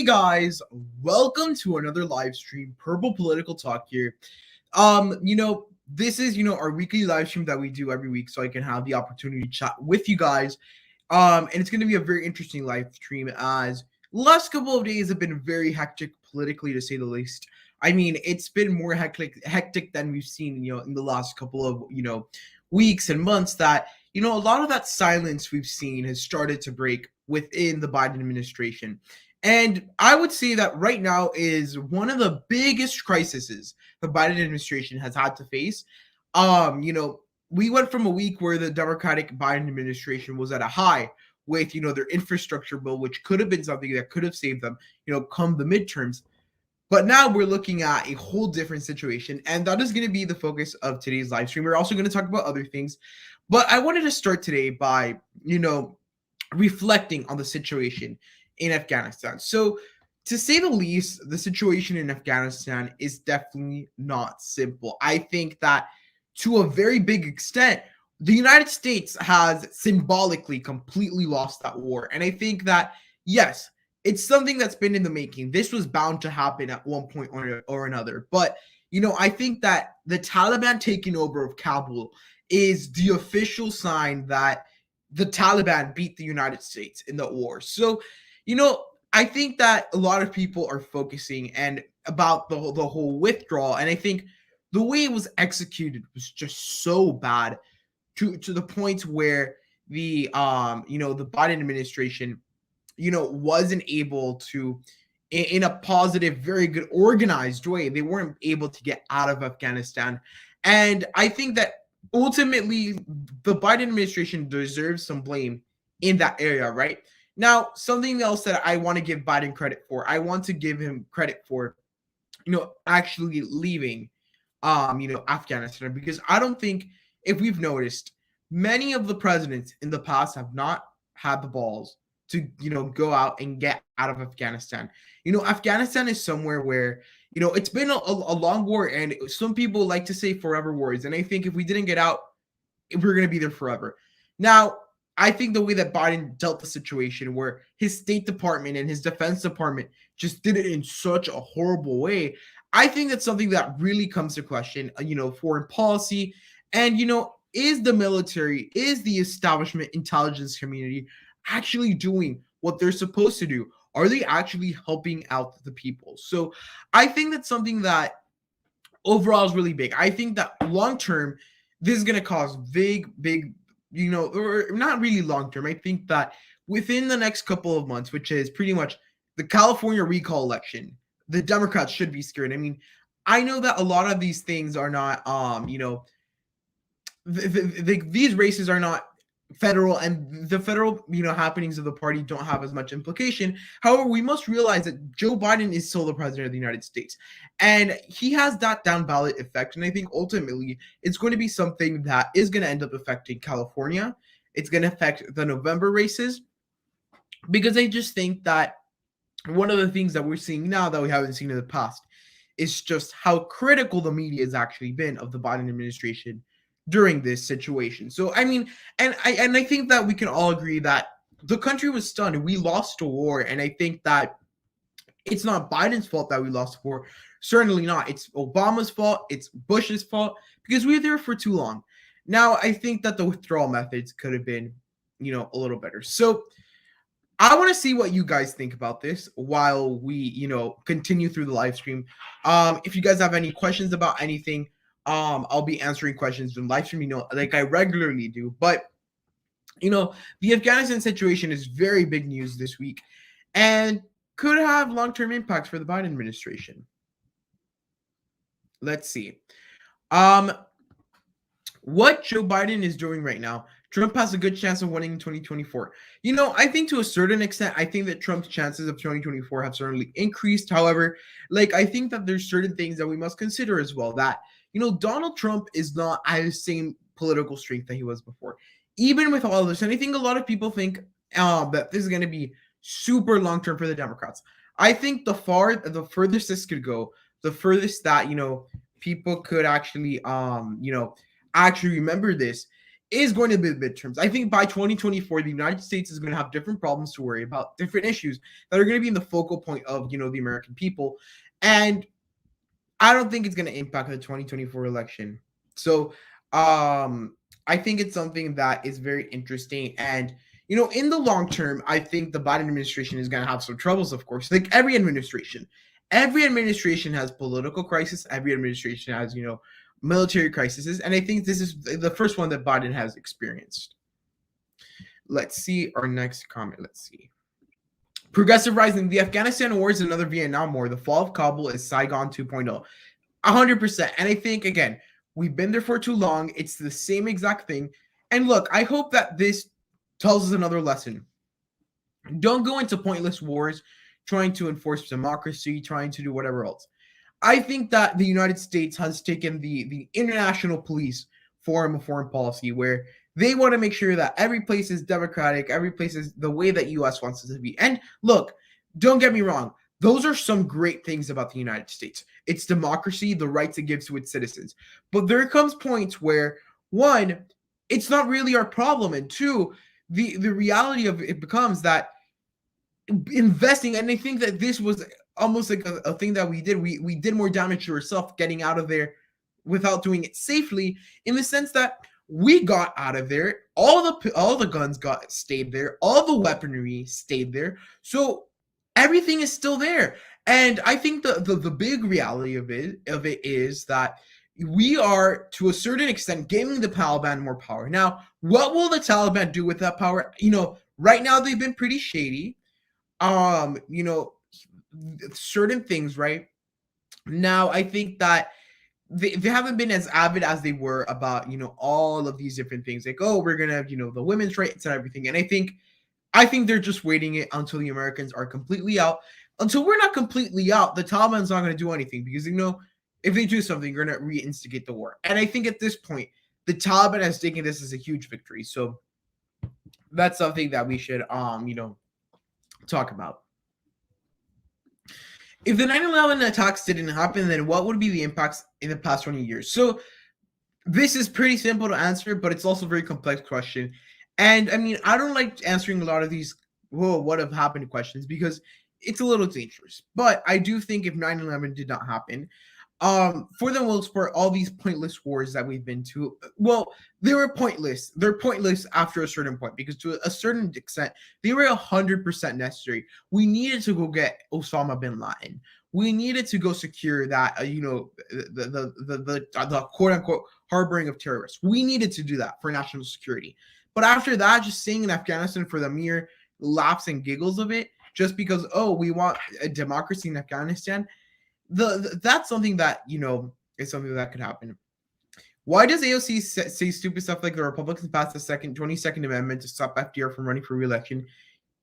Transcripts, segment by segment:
Hey guys, welcome to another live stream. Purple Political Talk here. This is our weekly live stream that we do every week, so I can have the opportunity to chat with you guys. And it's going to be a very interesting live stream as the last couple of days have been very hectic politically, to say the least. I mean, it's been more hectic than we've seen, in the last couple of weeks and months. That a lot of that silence we've seen has started to break within the Biden administration. And I would say that right now is one of the biggest crises the Biden administration has had to face. We went from a week where the Democratic Biden administration was at a high with, their infrastructure bill, which could have been something that could have saved them, come the midterms. But now we're looking at a whole different situation, and that is going to be the focus of today's live stream. We're also going to talk about other things, but I wanted to start today by, reflecting on the situation in Afghanistan. So, to say the least, the situation in Afghanistan is definitely not simple. I think that to a very big extent, the United States has symbolically completely lost that war. And I think that, yes, it's something that's been in the making. This was bound to happen at one point or another. But, I think that the Taliban taking over of Kabul is the official sign that the Taliban beat the United States in the war. So, I think that a lot of people are focusing about the whole withdrawal. And I think the way it was executed was just so bad to the point where the Biden administration, wasn't able to, in a positive, very good, organized way, they weren't able to get out of Afghanistan. And I think that ultimately the Biden administration deserves some blame in that area, right? Now, something else that I want to give Biden credit for, I want to give him credit for, actually leaving, Afghanistan, because I don't think, if we've noticed, many of the presidents in the past have not had the balls to, go out and get out of Afghanistan. Afghanistan is somewhere where, it's been a long war, and some people like to say forever wars. And I think if we didn't get out, we're going to be there forever. Now, I think the way that Biden dealt the situation, where his State Department and his Defense Department just did it in such a horrible way, I think that's something that really comes to question, foreign policy. And, is the military, is the establishment intelligence community actually doing what they're supposed to do? Are they actually helping out the people? So I think that's something that overall is really big. I think that long term, this is going to cause big, or not really long term. I think that within the next couple of months, which is pretty much the California recall election, the Democrats should be scared. I mean, I know that a lot of these things are not, these races are not federal, and the federal, happenings of the party don't have as much implication. However, we must realize that Joe Biden is still the president of the United States, and he has that down ballot effect. And I think ultimately it's going to be something that is going to end up affecting California. It's going to affect the November races, because I just think that one of the things that we're seeing now that we haven't seen in the past is just how critical the media has actually been of the Biden administration during this situation. So I mean, and I think that we can all agree that the country was stunned. We lost a war, and I think that it's not Biden's fault that we lost the war. Certainly not. It's Obama's fault. It's Bush's fault, because we were there for too long. Now, I think that the withdrawal methods could have been, a little better. So I want to see what you guys think about this while we, continue through the live stream. If you guys have any questions about anything, I'll be answering questions in live stream, like I regularly do. But, the Afghanistan situation is very big news this week and could have long-term impacts for the Biden administration. Let's see. What Joe Biden is doing right now, Trump has a good chance of winning in 2024. I think to a certain extent, I think that Trump's chances of 2024 have certainly increased. However, I think that there's certain things that we must consider as well, that Donald Trump is not at the same political strength that he was before. Even with all of this, and I think a lot of people think that this is going to be super long-term for the Democrats. I think the furthest this could go, the furthest that, people could actually, actually remember this, is going to be the midterms. I think by 2024, the United States is going to have different problems to worry about, different issues that are going to be in the focal point of, the American people. And I don't think it's going to impact the 2024 election. So I think it's something that is very interesting. And, in the long term, I think the Biden administration is going to have some troubles, of course, like every administration. Every administration has political crisis. Every administration has, military crises. And I think this is the first one that Biden has experienced. Let's see our next comment. Let's see. Progressive rising. The Afghanistan war is another Vietnam war. The fall of Kabul is Saigon 2.0. 100%. And I think, again, we've been there for too long. It's the same exact thing. And look, I hope that this tells us another lesson. Don't go into pointless wars trying to enforce democracy, trying to do whatever else. I think that the United States has taken the international police form of foreign policy where they want to make sure that every place is democratic, every place is the way that U.S. wants it to be. And look, don't get me wrong. Those are some great things about the United States. It's democracy, the rights it gives to its citizens. But there comes points where, one, it's not really our problem. And two, the reality of it becomes that investing, and I think that this was almost like a thing that we did. We did more damage to ourselves getting out of there without doing it safely, in the sense that we got out of there. All the guns stayed there. All the weaponry stayed there. So everything is still there. And I think the big reality of it is that we are, to a certain extent, giving the Taliban more power. Now, what will the Taliban do with that power? Right now they've been pretty shady. Certain things, right? Now, I think that they haven't been as avid as they were about, all of these different things. Like, oh, we're going to have, the women's rights and everything. And I think they're just waiting it until the Americans are completely out. Until we're not completely out, the Taliban's not going to do anything because, if they do something, you're going to reinstigate the war. And I think at this point, the Taliban has taken this as a huge victory. So that's something that we should, talk about. If the 9/11 attacks didn't happen, then what would be the impacts in the past 20 years? So this is pretty simple to answer, but it's also a very complex question. And I mean, I don't like answering a lot of these what have happened questions because it's a little dangerous. But I do think if 9/11 did not happen, for the most part, all these pointless wars that we've been to, well, they were pointless. They're pointless after a certain point because to a certain extent, they were 100% necessary. We needed to go get Osama bin Laden. We needed to go secure that, the quote unquote harboring of terrorists. We needed to do that for national security. But after that, just staying in Afghanistan for the mere laughs and giggles of it, just because, we want a democracy in Afghanistan, that's something that, is something that could happen. Why does AOC say stupid stuff like the Republicans passed the 22nd Amendment to stop FDR from running for re-election,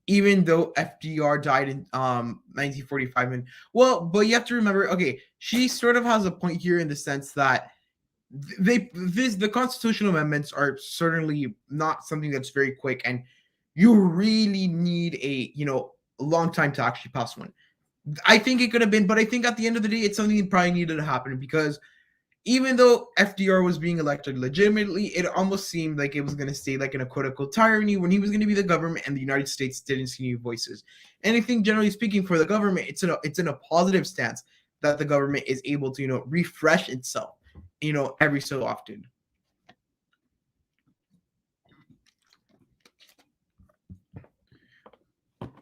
even though FDR died in 1945? But you have to remember, okay, she sort of has a point here in the sense that the constitutional amendments are certainly not something that's very quick, and you really need a long time to actually pass one. I think it could have been, but I think at the end of the day, it's something that probably needed to happen because even though FDR was being elected legitimately, it almost seemed like it was going to stay like in a quote-unquote tyranny when he was going to be the government and the United States didn't see any voices. And I think generally speaking for the government, it's in a positive stance that the government is able to, refresh itself, every so often.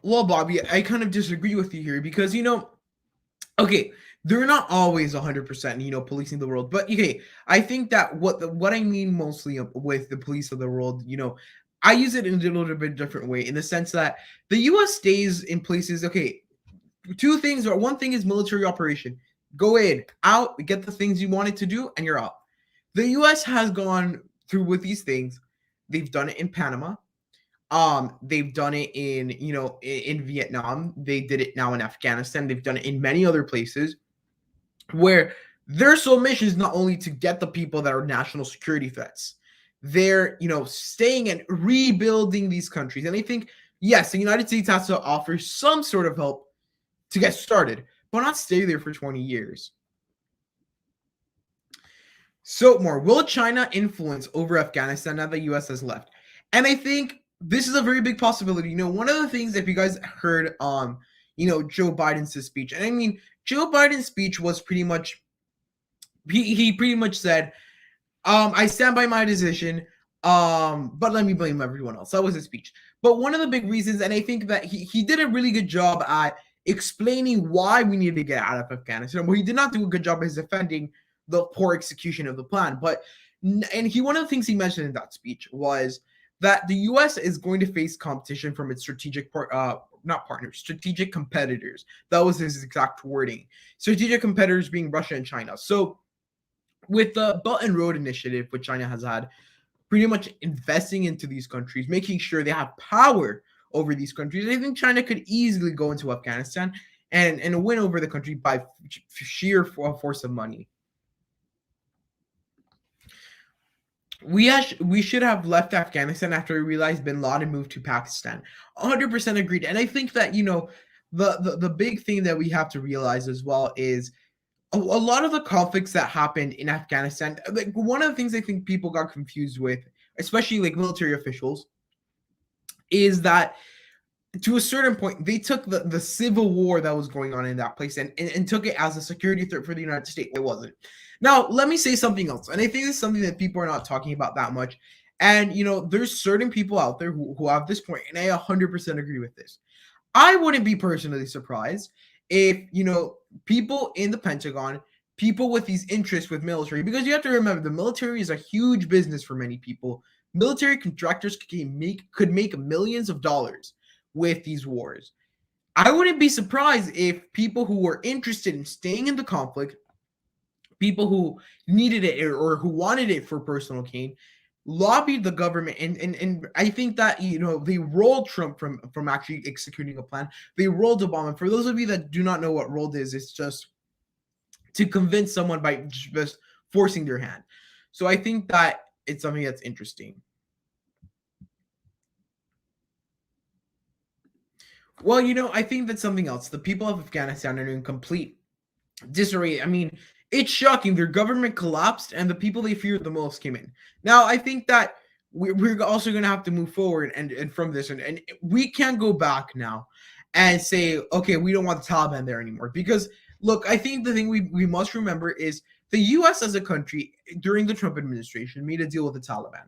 Well, Bobby, I kind of disagree with you here because, okay, they're not always 100%, policing the world. But, okay, I think that what I mean mostly with the police of the world, I use it in a little bit different way in the sense that the U.S. stays in places, okay, two things, or one thing is military operation. Go in, out, get the things you wanted to do, and you're out. The U.S. has gone through with these things. They've done it in Panama. They've done it in Vietnam. They did it now in Afghanistan. They've done it in many other places where their sole mission is not only to get the people that are national security threats. They're, staying and rebuilding these countries. And I think, yes, the United States has to offer some sort of help to get started, but not stay there for 20 years. So more, will China influence over Afghanistan now the US has left? And I think this is a very big possibility. One of the things, if you guys heard Joe Biden's speech, and I mean Joe Biden's speech was pretty much, he pretty much said, I stand by my decision, but let me blame everyone else. That was his speech. But one of the big reasons, and I think that he did a really good job at explaining why we need to get out of Afghanistan. Well, he did not do a good job as defending the poor execution of the plan. But one of the things he mentioned in that speech was that the U.S. is going to face competition from its strategic strategic competitors. That was his exact wording. Strategic competitors being Russia and China. So with the Belt and Road Initiative, which China has had, pretty much investing into these countries, making sure they have power over these countries, I think China could easily go into Afghanistan and win over the country by sheer force of money. We should have left Afghanistan after we realized bin Laden moved to Pakistan. 100% agreed. And I think that, the big thing that we have to realize as well is a lot of the conflicts that happened in Afghanistan, like one of the things I think people got confused with, especially like military officials, is that to a certain point, they took the civil war that was going on in that place and took it as a security threat for the United States. It wasn't. Now, let me say something else. And I think this is something that people are not talking about that much. And, there's certain people out there who have this point, and I 100% agree with this. I wouldn't be personally surprised if, people in the Pentagon, people with these interests with military, because you have to remember the military is a huge business for many people. Military contractors could make millions of dollars with these wars. I wouldn't be surprised if people who were interested in staying in the conflict, people who needed it or who wanted it for personal gain, lobbied the government, and I think that they rolled Trump from actually executing a plan. They rolled Obama. For those of you that do not know what rolled is, it's just to convince someone by just forcing their hand. So I think that it's something that's interesting. Well, I think that's something else. The people of Afghanistan are in complete disarray. I mean, it's shocking. Their government collapsed, and the people they feared the most came in. Now, I think that we're also going to have to move forward and from this, and we can't go back now and say, okay, we don't want the Taliban there anymore. Because, look, I think the thing we must remember is the U.S. as a country during the Trump administration made a deal with the Taliban.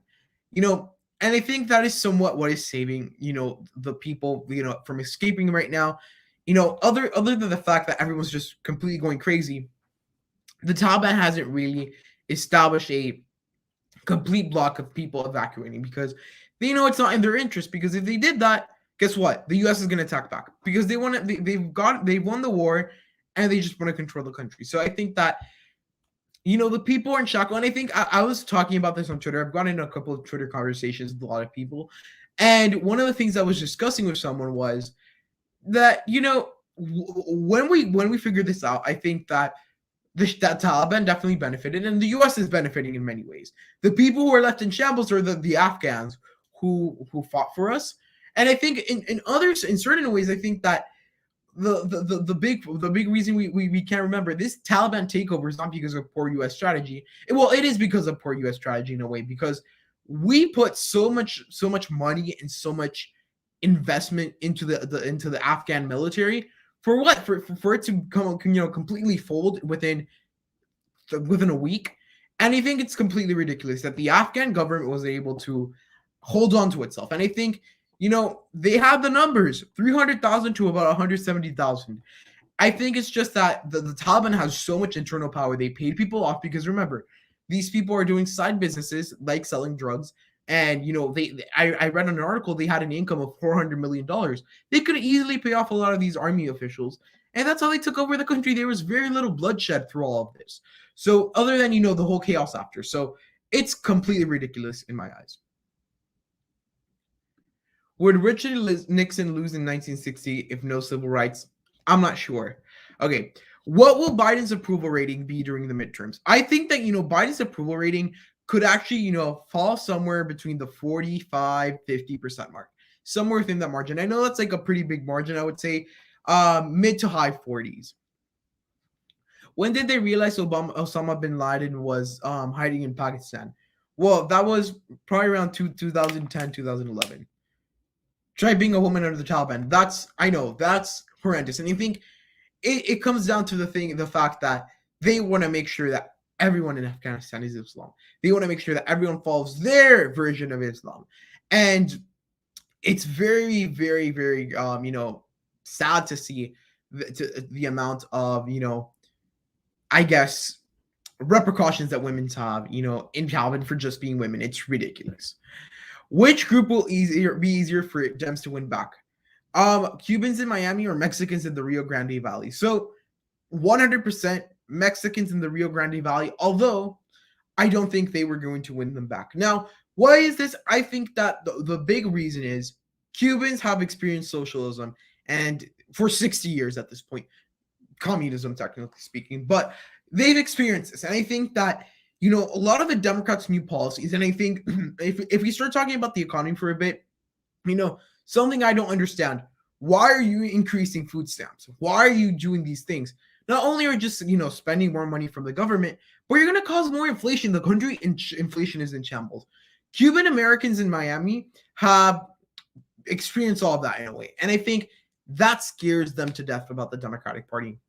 And I think that is somewhat what is saving, the people, from escaping right now. Other than the fact that everyone's just completely going crazy, the Taliban hasn't really established a complete block of people evacuating because they know it's not in their interest. Because if they did that, guess what? The U.S. is going to attack back because they won the war, and they just want to control the country. So I think that the people are in shock. And I think I was talking about this on Twitter. I've gotten in a couple of Twitter conversations with a lot of people. And one of the things I was discussing with someone was that, when we figured this out, I think that that Taliban definitely benefited, and the U.S. is benefiting in many ways. The people who are left in shambles are the Afghans who fought for us. And I think in certain ways, I think that the big reason we can't remember this Taliban takeover is not because of poor U.S. strategy. It is because of poor U.S. strategy in a way, because we put so much money and so much investment into the Afghan military for what? For it to come completely fold within a week. And I think it's completely ridiculous that the Afghan government was able to hold on to itself. And I think they have the numbers, 300,000 to about 170,000. I think it's just that the Taliban has so much internal power. They paid people off because, remember, these people are doing side businesses like selling drugs. And, I read an article, they had an income of $400 million. They could easily pay off a lot of these army officials. And that's how they took over the country. There was very little bloodshed through all of this. So other than, the whole chaos after. So it's completely ridiculous in my eyes. Would Richard Nixon lose in 1960 if no civil rights? I'm not sure. Okay. What will Biden's approval rating be during the midterms? I think that, Biden's approval rating could actually, fall somewhere between the 45-50% mark, somewhere within that margin. I know that's like a pretty big margin. I would say mid to high 40s. When did they realize Osama bin Laden was hiding in Pakistan? Well, that was probably around 2010, 2011. Try being a woman under the Taliban. I know, that's horrendous. And I think it comes down to the fact that they want to make sure that everyone in Afghanistan is Islam. They want to make sure that everyone follows their version of Islam. And it's very, very, very, sad to see the amount of, I guess, repercussions that women have, in Taliban for just being women. It's ridiculous. Which group will be easier for Dems to win back? Cubans in Miami or Mexicans in the Rio Grande Valley? So 100% Mexicans in the Rio Grande Valley, although I don't think they were going to win them back. Now, why is this? I think that the big reason is Cubans have experienced socialism and for 60 years at this point, communism, technically speaking, but they've experienced this. And I think that, a lot of the Democrats' new policies, and I think if we start talking about the economy for a bit, something I don't understand, why are you increasing food stamps? Why are you doing these things? Not only are you just, spending more money from the government, but you're going to cause more inflation. The country, inflation is in shambles. Cuban Americans in Miami have experienced all of that in a way. And I think that scares them to death about the Democratic Party.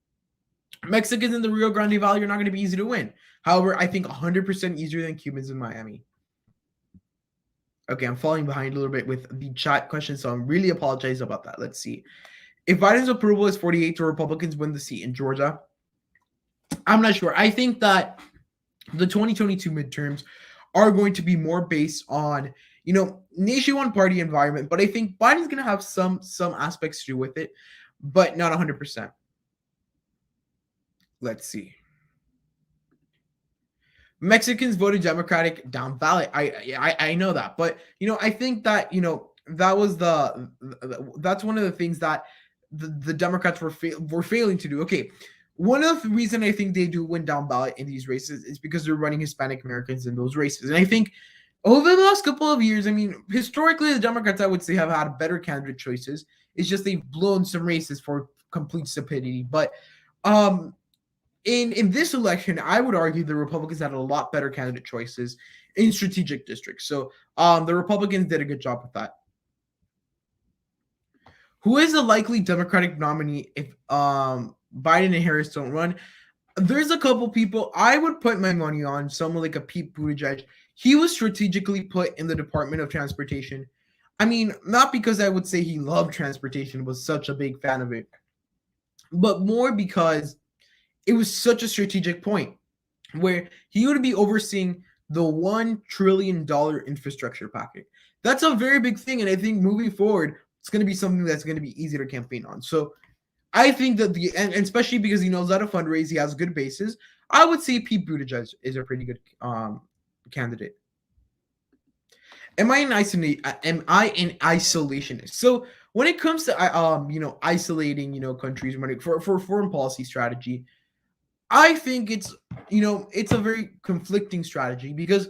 Mexicans in the Rio Grande Valley are not going to be easy to win. However, I think 100% easier than Cubans in Miami. Okay, I'm falling behind a little bit with the chat question, so I'm really apologize about that. Let's see. If Biden's approval is 48, do Republicans win the seat in Georgia? I'm not sure. I think that the 2022 midterms are going to be more based on, nationwide party environment, but I think Biden's going to have some aspects to do with it, but not 100%. Let's see. Mexicans voted Democratic down ballot. I know that, but I think that that was that's one of the things that the Democrats were failing to do. Okay, one of the reasons I think they do win down ballot in these races is because they're running Hispanic Americans in those races, and I think over the last couple of years, historically the Democrats, I would say, have had better candidate choices. It's just they've blown some races for complete stupidity, but In this election, I would argue the Republicans had a lot better candidate choices in strategic districts. So the Republicans did a good job with that. Who is the likely Democratic nominee if Biden and Harris don't run? There's a couple people I would put my money on. Someone like a Pete Buttigieg. He was strategically put in the Department of Transportation. Not because I would say he loved transportation, was such a big fan of it, but more because it was such a strategic point where he would be overseeing the $1 trillion infrastructure package. That's a very big thing. And I think moving forward, it's going to be something that's going to be easy to campaign on. So I think that and especially because he knows how to fundraise, he has good bases. I would say Pete Buttigieg is a pretty good candidate. Am I an isolationist? So when it comes to isolating countries for foreign policy strategy, I think it's a very conflicting strategy because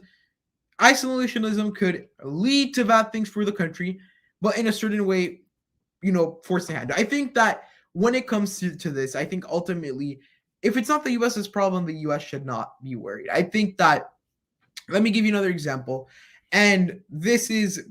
isolationism could lead to bad things for the country, but in a certain way, force the hand. I think that when it comes to this, I think ultimately, if it's not the U.S.'s problem, the U.S. should not be worried. I think that, let me give you another example, and this is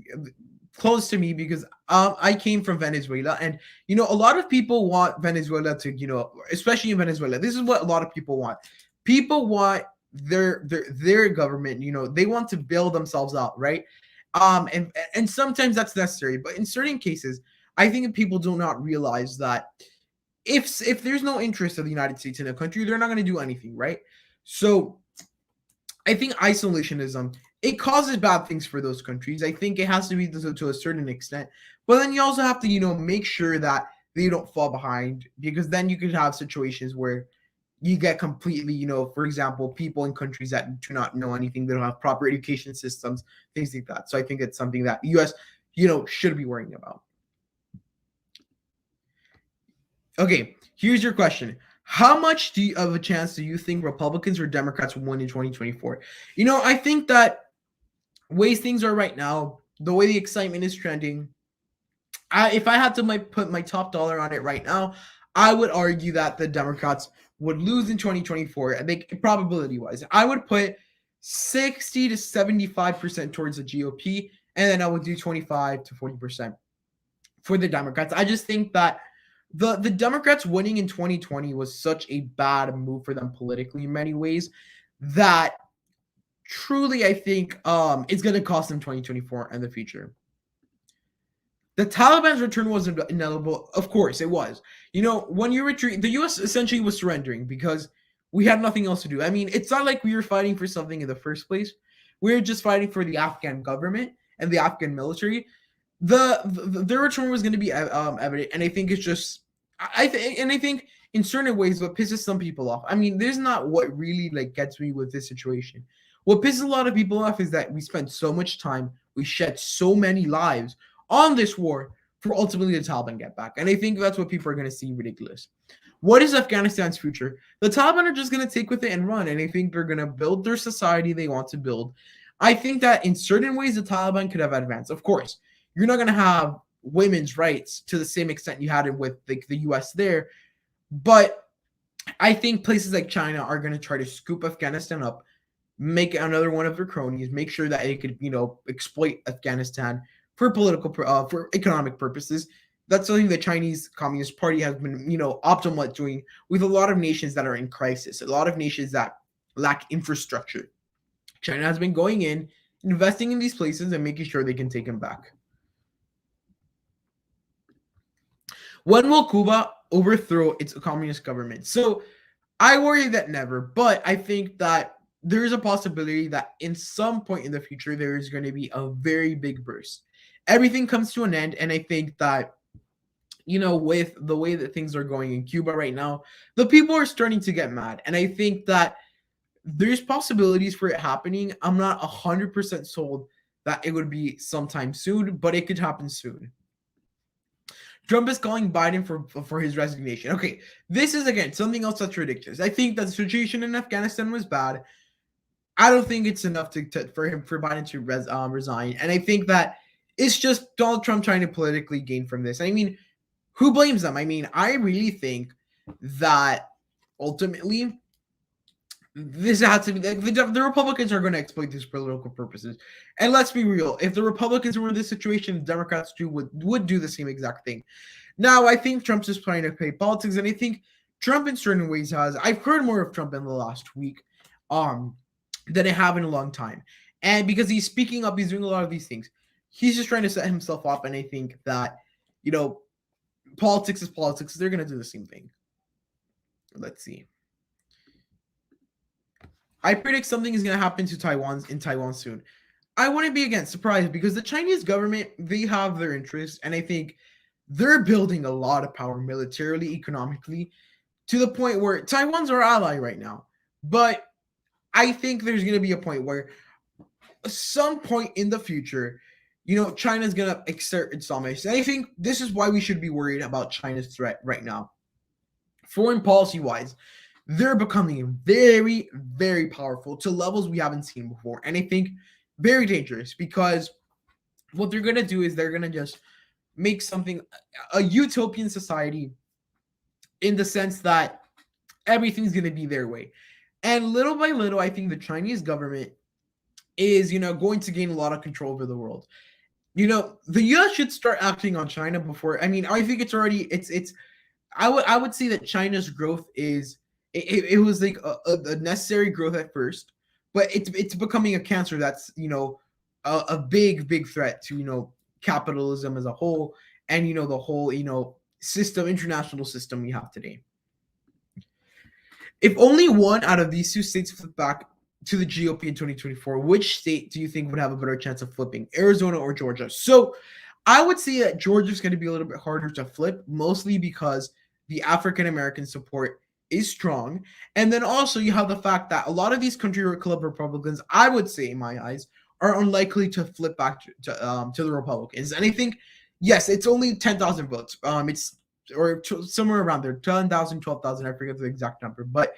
close to me because I came from Venezuela, and a lot of people want Venezuela to, especially in Venezuela, this is what a lot of people want. People want their government, they want to bail themselves out, right? And sometimes that's necessary, but in certain cases, I think people do not realize that if there's no interest of the United States in a country, they're not going to do anything, right? So I think isolationism, it causes bad things for those countries. I think it has to be to a certain extent, but then you also have to, make sure that they don't fall behind, because then you could have situations where you get completely, for example, people in countries that do not know anything, they don't have proper education systems, things like that. So I think it's something that the U.S., should be worrying about. Okay, here's your question. How much of a chance do you think Republicans or Democrats will win in 2024? I think that ways things are right now, the way the excitement is trending, if I had to put my top dollar on it right now, I would argue that the Democrats would lose in 2024, I think probability-wise, I would put 60 to 75% towards the GOP, and then I would do 25 to 40% for the Democrats. I just think that the Democrats winning in 2020 was such a bad move for them politically in many ways that truly I think it's going to cost them 2024 and the future. The Taliban's return was inevitable. Of course, it was. When you retreat, the U.S. essentially was surrendering because we had nothing else to do. I mean, it's not like we were fighting for something in the first place. We were just fighting for the Afghan government and the Afghan military. Their return was going to be evident, and I think it's just, I think in certain ways what pisses some people off. I mean, there's not what really gets me with this situation. What pisses a lot of people off is that we spent so much time, we shed so many lives on this war for ultimately the Taliban get back. And I think that's what people are going to see ridiculous. What is Afghanistan's future? The Taliban are just going to take with it and run. And I think they're going to build their society they want to build. I think that in certain ways, the Taliban could have advanced. Of course, you're not going to have women's rights to the same extent you had it with the U.S. there. But I think places like China are going to try to scoop Afghanistan up, make another one of their cronies, make sure that it could, exploit Afghanistan for political, for economic purposes. That's something the Chinese Communist Party has been, optimal at doing with a lot of nations that are in crisis, a lot of nations that lack infrastructure. China has been going in, investing in these places and making sure they can take them back. When will Cuba overthrow its communist government? So I worry that never, but I think that there is a possibility that in some point in the future, there is going to be a very big burst. Everything comes to an end, and I think that, with the way that things are going in Cuba right now, the people are starting to get mad, and I think that there's possibilities for it happening. I'm not 100% sold that it would be sometime soon, but it could happen soon. Trump is calling Biden for his resignation. Okay, this is, again, something else that's ridiculous. I think that the situation in Afghanistan was bad. I don't think it's enough for Biden to resign. And I think that it's just Donald Trump trying to politically gain from this. I mean, who blames them? I mean, I really think that ultimately this has to be the Republicans are going to exploit this for political purposes. And let's be real, if the Republicans were in this situation, the Democrats would do the same exact thing. Now, I think Trump's just trying to play politics, and I think Trump in certain ways has. I've heard more of Trump in the last week than I have in a long time. And because he's speaking up, he's doing a lot of these things. He's just trying to set himself up, and I think that, politics is politics. They're going to do the same thing. Let's see. I predict something is going to happen to Taiwan soon. I wouldn't be, again, surprised because the Chinese government, they have their interests, and I think they're building a lot of power militarily, economically, to the point where Taiwan's our ally right now. But I think there's going to be a point where some point in the future, China's going to exert its dominance. And I think this is why we should be worried about China's threat right now. Foreign policy-wise, they're becoming very, very powerful to levels we haven't seen before. And I think very dangerous because what they're going to do is they're going to just make something, a utopian society in the sense that everything's going to be their way. And little by little, I think the Chinese government is, going to gain a lot of control over the world. The U.S. should start acting on China before. I mean, I think it's already, I would say that China's growth is, it was like a necessary growth at first, but it's becoming a cancer that's, a big, big threat to, capitalism as a whole and, the whole, international system we have today. If only one out of these two states flip back to the GOP in 2024, which state do you think would have a better chance of flipping, Arizona or Georgia? So I would say that Georgia's going to be a little bit harder to flip, mostly because the African-American support is strong. And then also you have the fact that a lot of these country club Republicans, I would say in my eyes, are unlikely to flip back to the Republicans. And I think, yes, it's only 10,000 votes. Somewhere around there, 10,000, 12,000, I forget the exact number, but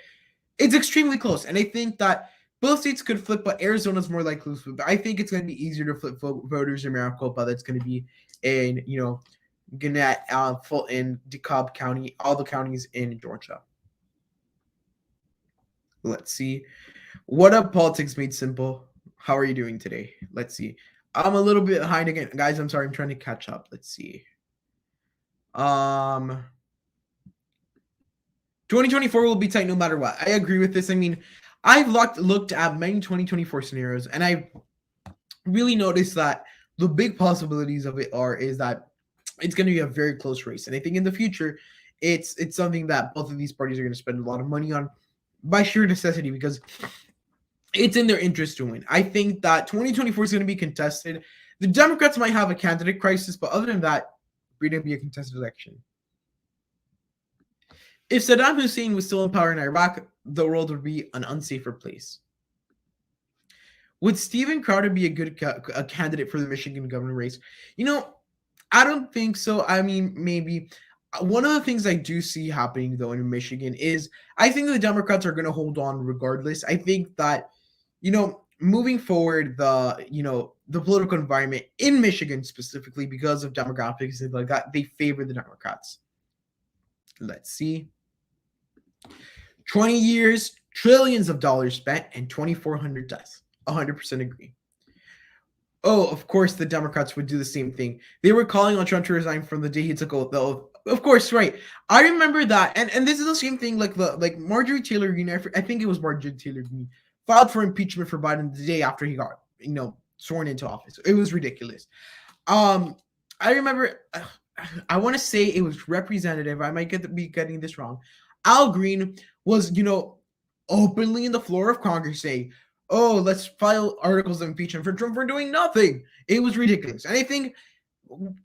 it's extremely close. And I think that both states could flip, but Arizona's more likely to flip. I think it's going to be easier to flip voters in Maricopa. That's going to be in, Gannett, Fulton, DeKalb County, all the counties in Georgia. Let's see. What up, politics made simple? How are you doing today? Let's see. I'm a little bit behind again, guys. I'm sorry. I'm trying to catch up. Let's see. 2024 will be tight no matter what. I agree with this. I mean, I've looked at many 2024 scenarios, and I really noticed that the big possibilities of it is that it's going to be a very close race. And I think in the future, it's something that both of these parties are going to spend a lot of money on by sheer necessity, because it's in their interest to win. I think that 2024 is going to be contested. The Democrats might have a candidate crisis, but other than that, it's going to be a contested election. If Saddam Hussein was still in power in Iraq, the world would be an unsafer place. Would Steven Crowder be a candidate for the Michigan governor race? I don't think so. I mean, maybe. One of the things I do see happening, though, in Michigan is I think the Democrats are going to hold on regardless. I think that, moving forward, the political environment in Michigan specifically, because of demographics and like that, they favor the Democrats. Let's see. 20 years, trillions of dollars spent, and 2,400 deaths. 100% agree. Oh, of course, the Democrats would do the same thing. They were calling on Trump to resign from the day he took the oath. Of course, right. I remember that, and this is the same thing. Like Marjorie Taylor Greene, I think it was Marjorie Taylor Greene, filed for impeachment for Biden the day after he got sworn into office. It was ridiculous. I remember. I want to say it was Representative. I might be getting this wrong. Al Green was, openly in the floor of Congress saying, "Oh, let's file articles of impeachment for Trump for doing nothing." It was ridiculous, and I think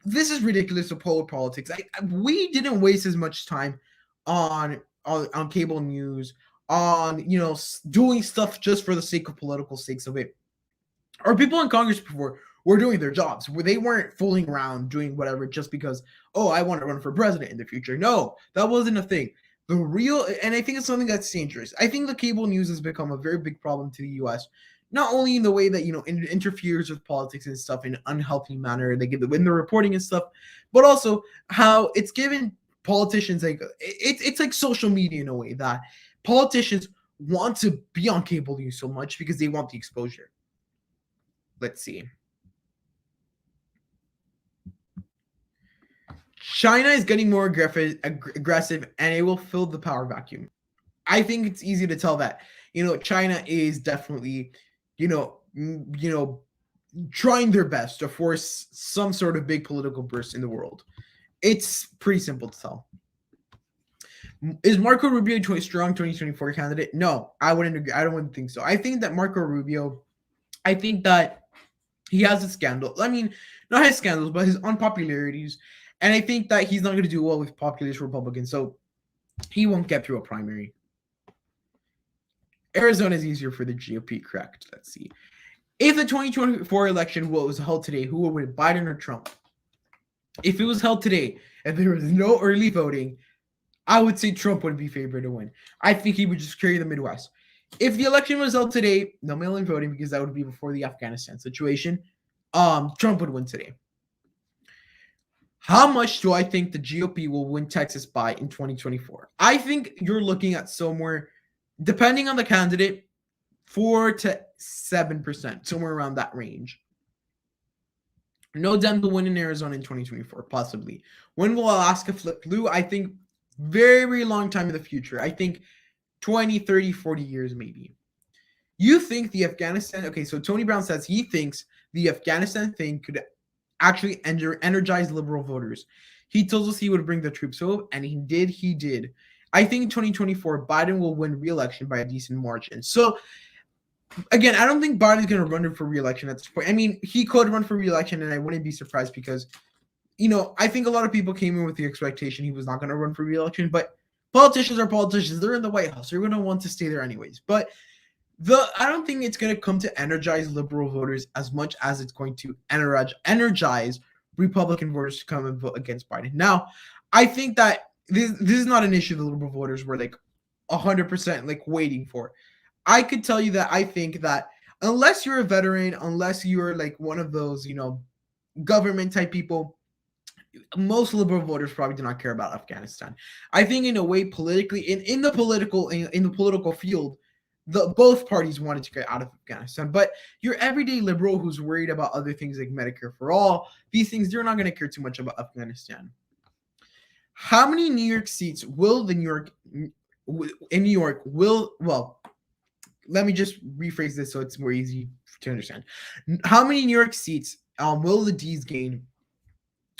this is ridiculous to polar politics. We didn't waste as much time on cable news, on doing stuff just for the sake of political sakes of it. Our people in Congress before were doing their jobs, where they weren't fooling around doing whatever just because, oh, I want to run for president in the future. No, that wasn't a thing. The real, and I think it's something that's dangerous. I think the cable news has become a very big problem to the U.S., not only in the way that, it interferes with politics and stuff in an unhealthy manner, they give in the reporting and stuff, but also how it's given politicians, like, it's like social media in a way that politicians want to be on cable news so much because they want the exposure. Let's see. China is getting more aggressive, and it will fill the power vacuum. I think it's easy to tell that, China is definitely, trying their best to force some sort of big political burst in the world. It's pretty simple to tell. Is Marco Rubio a strong 2024 candidate? No, I wouldn't agree. I don't think so. I think that Marco Rubio, I think that he has a scandal. I mean, not his scandals, but his unpopularities. And I think that he's not going to do well with populist Republicans, so he won't get through a primary. Arizona is easier for the GOP, correct? Let's see. If the 2024 election was held today, who would win, Biden or Trump? If it was held today and there was no early voting, I would say Trump would be favored to win. I think he would just carry the Midwest. If the election was held today, no mail-in voting, because that would be before the Afghanistan situation, Trump would win today. How much do I think the GOP will win Texas by in 2024? I think you're looking at somewhere, depending on the candidate, 4 to 7%, somewhere around that range. No Dem will win in Arizona in 2024, possibly. When will Alaska flip blue? I think very, very long time in the future. I think 20, 30, 40 years maybe. You think the Afghanistan... Okay, so Tony Brown says he thinks the Afghanistan thing could actually energize liberal voters. He told us he would bring the troops home, and he did. I think in 2024, Biden will win re-election by a decent margin. So, again, I don't think Biden's going to run for re-election at this point. I mean, he could run for re-election, and I wouldn't be surprised because, I think a lot of people came in with the expectation he was not going to run for re-election, but politicians are politicians. They're in the White House. They're going to want to stay there anyways. But I don't think it's going to come to energize liberal voters as much as it's going to energize Republican voters to come and vote against Biden. Now, I think that this is not an issue the liberal voters were like 100% like waiting for. I could tell you that I think that unless you're a veteran, unless you're like one of those, government type people, most liberal voters probably do not care about Afghanistan. I think in a way politically, in the political field, both parties wanted to get out of Afghanistan. But your everyday liberal who's worried about other things like Medicare for all, these things, they're not going to care too much about Afghanistan. How many New York seats will the New York in New York will well? Let me just rephrase this so it's more easy to understand. How many New York seats will the D's gain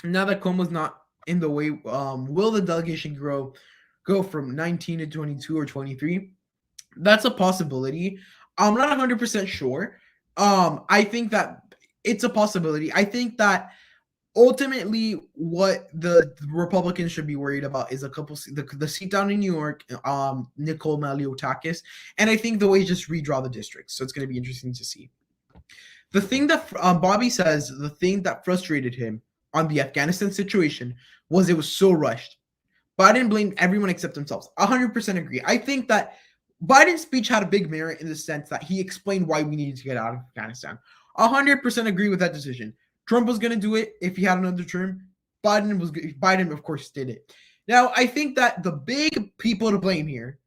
now that Cuomo's not in the way? Will the delegation go from 19 to 22 or 23? That's a possibility. I'm not 100% sure. I think that it's a possibility. I think that ultimately what the Republicans should be worried about is the seat down in New York, Nicole Maliotakis, and I think the way just redraw the districts. So it's going to be interesting to see. The thing that Bobby says, the thing that frustrated him on the Afghanistan situation was it was so rushed. Biden blamed everyone except themselves. 100% agree. I think that Biden's speech had a big merit in the sense that he explained why we needed to get out of Afghanistan. 100% agree with that decision. Trump was going to do it if he had another term. Biden, of course, did it. Now, I think that the big people to blame here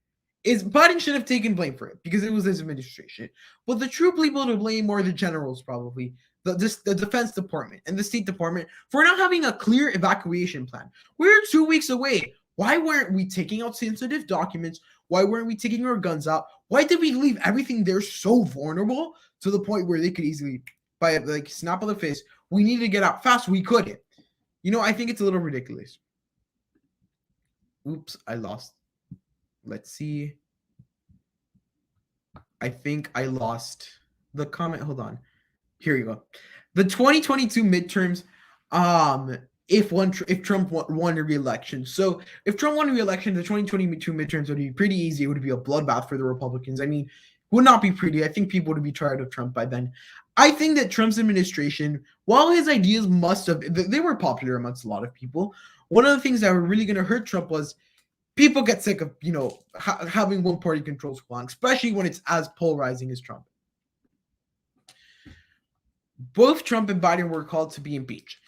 is Biden should have taken blame for it because it was his administration. But the true people to blame are the generals, probably, the Defense Department and the State Department for not having a clear evacuation plan. We're 2 weeks away. Why weren't we taking out sensitive documents? Why weren't we taking our guns out? Why did we leave everything there so vulnerable to the point where they could easily, by like snap of the fist, we needed to get out fast. We couldn't. I think it's a little ridiculous. Oops, I lost. Let's see. I think I lost the comment. Hold on. Here you go. The 2022 midterms, if Trump won a re-election. So if Trump won a re-election, the 2022 midterms would be pretty easy. It would be a bloodbath for the Republicans. I mean, would not be pretty. I think people would be tired of Trump by then. I think that Trump's administration, while his ideas they were popular amongst a lot of people, one of the things that were really going to hurt Trump was people get sick of, having one party control so long, especially when it's as polarizing as Trump. Both Trump and Biden were called to be impeached.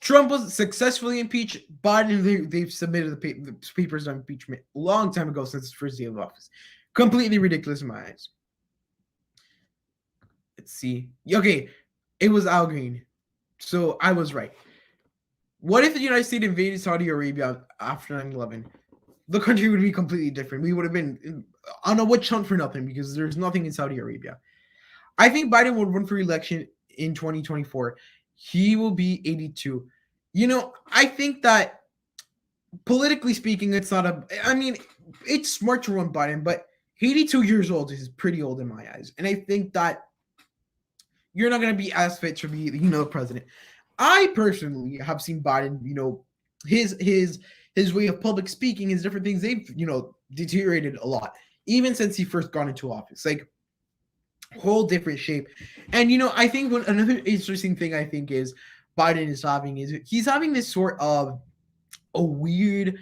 Trump was successfully impeached. Biden, they've submitted the papers on impeachment a long time ago since his first day of office. Completely ridiculous in my eyes. Let's see. Okay, it was Al Green. So I was right. What if the United States invaded Saudi Arabia after 9/11? The country would be completely different. We would have been on a witch hunt for nothing because there's nothing in Saudi Arabia. I think Biden would run for election in 2024. He will be 82. I think that politically speaking, it's smart to run Biden, but 82 years old is pretty old in my eyes. And I think that you're not going to be as fit to be, the president. I personally have seen Biden, his way of public speaking, his different things, they've, deteriorated a lot, even since he first got into office. Like, whole different shape. And, I think another interesting thing I think is Biden is he's having this sort of a weird,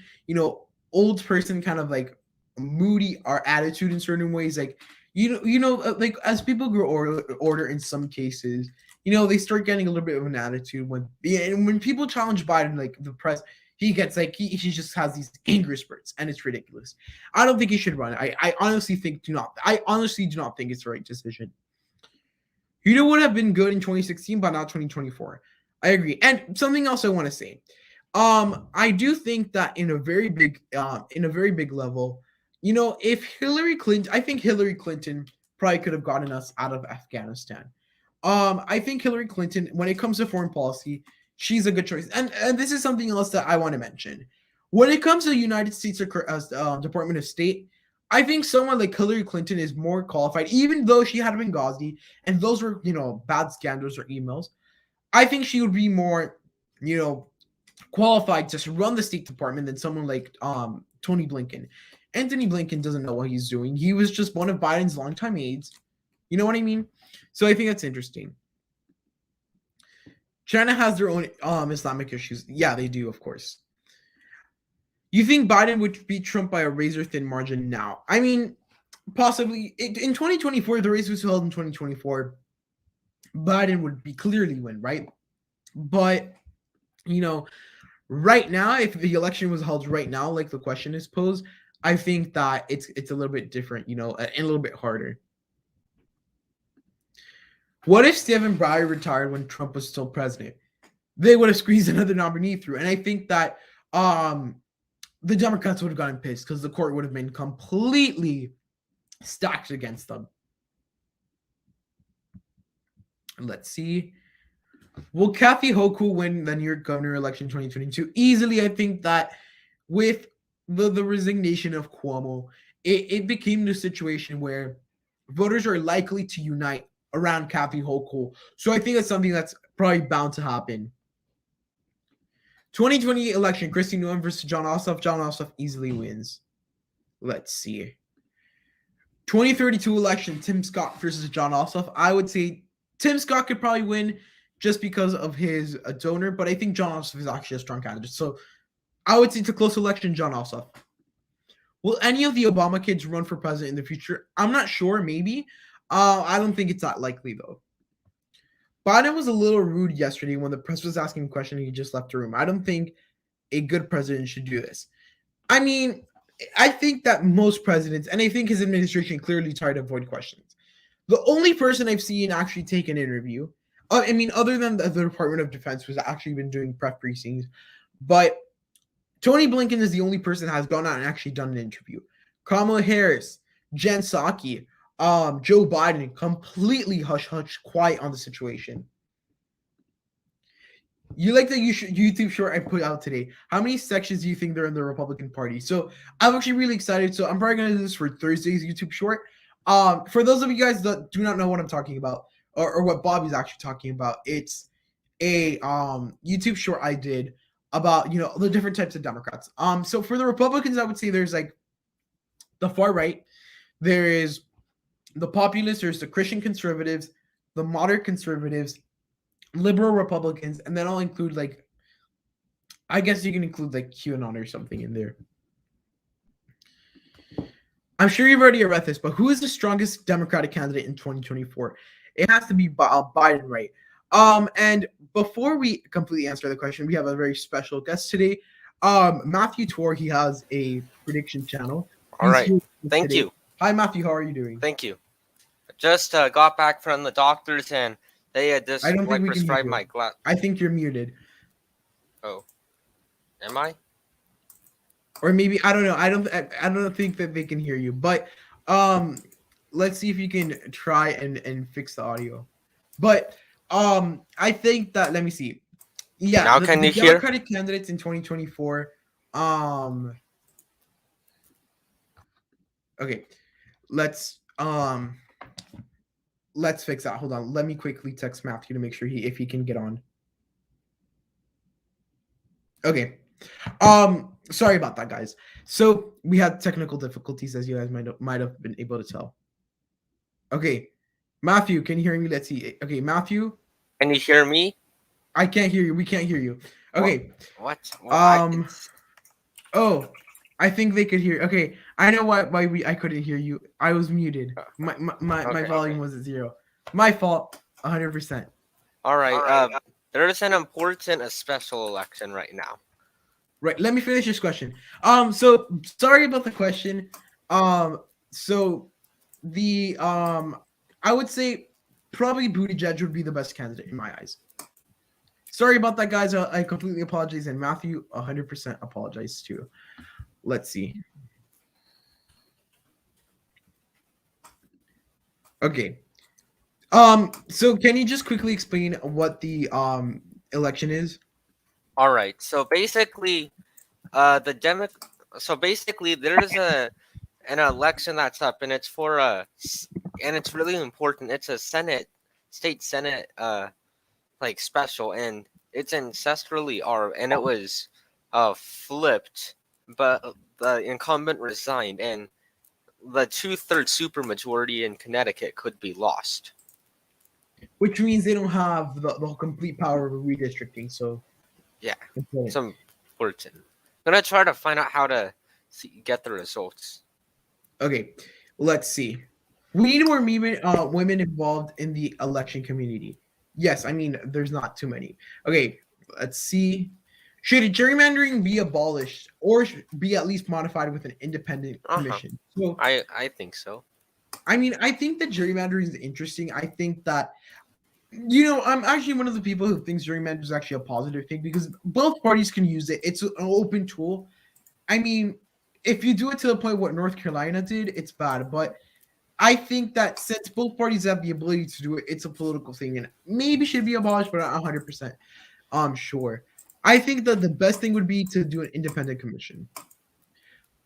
old person kind of like moody attitude in certain ways. Like, like as people grow older in some cases, they start getting a little bit of an attitude when people challenge Biden, like the press, he gets like, he just has these anger spurts and it's ridiculous. I don't think he should run. I honestly do not think it's the right decision. What would have been good in 2016, but not 2024. I agree. And something else I want to say. I do think that in a very big level, if I think Hillary Clinton probably could have gotten us out of Afghanistan. I think Hillary Clinton, when it comes to foreign policy, she's a good choice. And this is something else that I want to mention. When it comes to the United States Department of State, I think someone like Hillary Clinton is more qualified, even though she had Benghazi, and those were, bad scandals or emails. I think she would be more, qualified to run the State Department than someone like Tony Blinken. Anthony Blinken doesn't know what he's doing. He was just one of Biden's longtime aides. You know what I mean? So I think that's interesting. China has their own Islamic issues. Yeah, they do, of course. You think Biden would beat Trump by a razor-thin margin now? I mean, possibly. In 2024, the race was held in 2024. Biden would clearly win, right? But, right now, if the election was held right now, like the question is posed, I think that it's a little bit different, and a little bit harder. What if Stephen Breyer retired when Trump was still president? They would have squeezed another nominee through. And I think that the Democrats would have gotten pissed because the court would have been completely stacked against them. Let's see. Will Kathy Hochul win the New York governor election 2022? Easily, I think that with the resignation of Cuomo, it became the situation where voters are likely to unite around Kathy Hochul. So I think that's something that's probably bound to happen. 2020 election, Kristi Noem versus Jon Ossoff. Jon Ossoff easily wins. Let's see. 2032 election, Tim Scott versus Jon Ossoff. I would say Tim Scott could probably win just because of his donor, but I think Jon Ossoff is actually a strong candidate. So I would say it's a close election, Jon Ossoff. Will any of the Obama kids run for president in the future? I'm not sure, maybe. I don't think it's that likely, though. Biden was a little rude yesterday when the press was asking a question and he just left the room. I don't think a good president should do this. I mean, I think that most presidents, and I think his administration clearly tried to avoid questions. The only person I've seen actually take an interview, other than the Department of Defense, who's actually been doing press briefings, but Tony Blinken is the only person that has gone out and actually done an interview. Kamala Harris, Jen Psaki, Joe Biden, completely hush-hush, quiet on the situation. You like the YouTube short I put out today. How many sections do you think there are in the Republican Party? So I'm actually really excited. So I'm probably going to do this for Thursday's YouTube short. For those of you guys that do not know what I'm talking about, or what Bobby's actually talking about, it's a YouTube short I did about the different types of Democrats. So for the Republicans, I would say there's like the far right, there is the populists, there's the Christian conservatives, the moderate conservatives, liberal Republicans, and then I'll include I guess you can include QAnon or something in there. I'm sure you've already read this, but who is the strongest Democratic candidate in 2024? It has to be Biden, right? And before we completely answer the question, we have a very special guest today. Matthew Tor, he has a prediction channel. All right. Thank you. Hi, Matthew. How are you doing? Thank you. Just got back from the doctors and they had just prescribed my glass. I think you're muted. Oh, am I? Or maybe I don't know. I don't think that they can hear you. But let's see if you can try and fix the audio. But I think that let me see. Yeah, now can you hear? Democratic candidates in 2024. Okay, let's fix that. Hold on. Let me quickly text Matthew to make sure if he can get on. Okay. Sorry about that, guys. So we had technical difficulties, as you guys might have been able to tell. Okay, Matthew, can you hear me? Let's see. Okay, Matthew. Can you hear me? I can't hear you. We can't hear you. Okay. What? Oh, I think they could hear. Okay, I know why I couldn't hear you. I was muted. My volume was at 0. My fault. 100%. All right. There is an important special election right now. Right. Let me finish this question. So sorry about the question. So the I would say probably Buttigieg would be the best candidate in my eyes. Sorry about that, guys. I completely apologize, and Matthew 100% apologize too. Let's see. Okay. So can you just quickly explain what the election is? All right. So basically, there is an election that's up, and it's for and it's really important. It's a state Senate special, and it's ancestrally and it was flipped, but the incumbent resigned, and the 2/3 supermajority in Connecticut could be lost. Which means they don't have the complete power of redistricting. So yeah, it's important. I'm gonna try to find out how to get the results. Okay, let's see. We need more women involved in the election community. Yes, I mean there's not too many. Okay, let's see. Should gerrymandering be abolished or be at least modified with an independent commission? So I think so. I mean, I think that gerrymandering is interesting. I think that, you know, I'm actually one of the people who thinks gerrymandering is actually a positive thing because both parties can use it. It's an open tool. I mean, if you do it to the point what North Carolina did, it's bad. But I think that since both parties have the ability to do it, it's a political thing and maybe should be abolished, but not 100%. Sure. I think that the best thing would be to do an independent commission.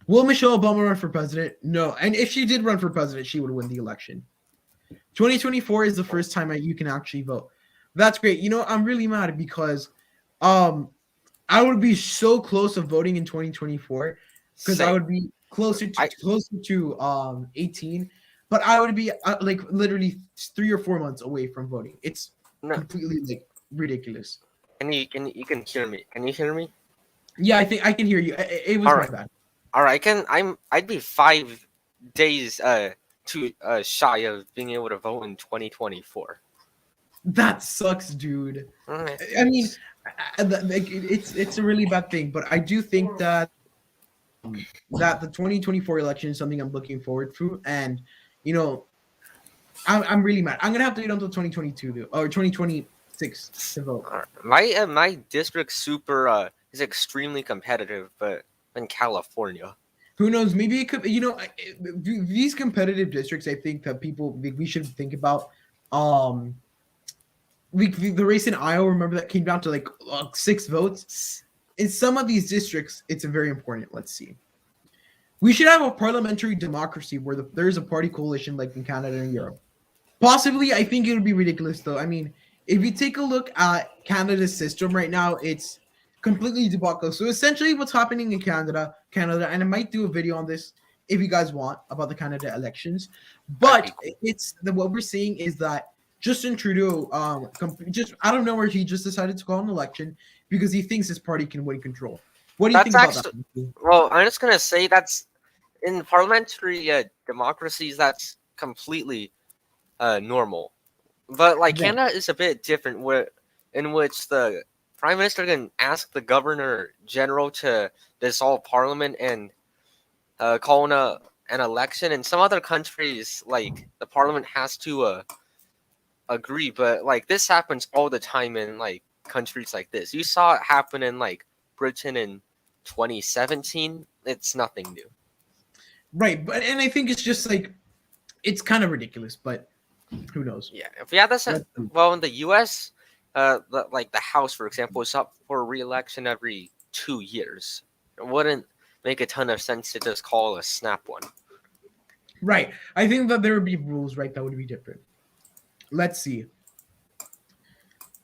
Will Michelle Obama run for president? No. And if she did run for president, she would win the election. 2024 is the first time you can actually vote. That's great. You know, I'm really mad because I would be so close to voting in 2024 because I would be closer to 18, but I would be like literally 3 or 4 months away from voting. It's completely like ridiculous. You can hear me? Can you hear me? Yeah, I think I can hear you. It was my bad. All right, I'd be 5 days too shy of being able to vote in 2024. That sucks, dude. I mean, it's a really bad thing, but I do think that the 2024 election is something I'm looking forward to, and you know, I'm really mad. I'm gonna have to wait until 2022 or 2026 to vote. My district super is extremely competitive, but in California. Who knows? Maybe it could. You know, these competitive districts. I think that we should think about. The race in Iowa. Remember that came down to like 6 votes. In some of these districts, it's very important. Let's see. We should have a parliamentary democracy where there's a party coalition like in Canada and Europe. Possibly, I think it would be ridiculous though. I mean, if you take a look at Canada's system right now, it's completely debacle. So essentially what's happening in Canada, and I might do a video on this if you guys want about the Canada elections, but what we're seeing is that Justin Trudeau, I don't know where he just decided to call an election because he thinks his party can win control. What do you think about that? Well, I'm just gonna say that's in parliamentary democracies. That's completely normal, but like Canada is a bit different, in which the Prime Minister can ask the Governor General to dissolve Parliament and call an election. In some other countries, like the Parliament has to agree, but like this happens all the time in like countries like this. You saw it happen in like Britain in 2017. It's nothing new, right? And I think it's just like it's kind of ridiculous, but who knows? Yeah, if we had this, well, in the U.S., like the House, for example, is up for re-election every 2 years. It wouldn't make a ton of sense to just call a snap one. Right. I think that there would be rules, right, that would be different. Let's see.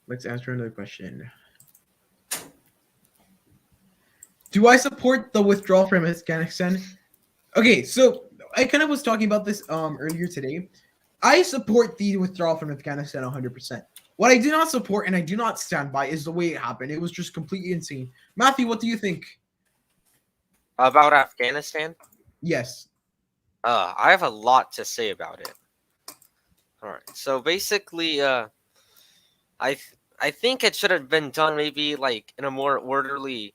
Let's answer another question. Do I support the withdrawal from Afghanistan? Okay, so I kind of was talking about this earlier today. I support the withdrawal from Afghanistan 100%. What I do not support and I do not stand by is the way it happened. It was just completely insane. Matthew, what do you think? About Afghanistan? Yes. I have a lot to say about it. All right. So basically, I think it should have been done maybe like in a more orderly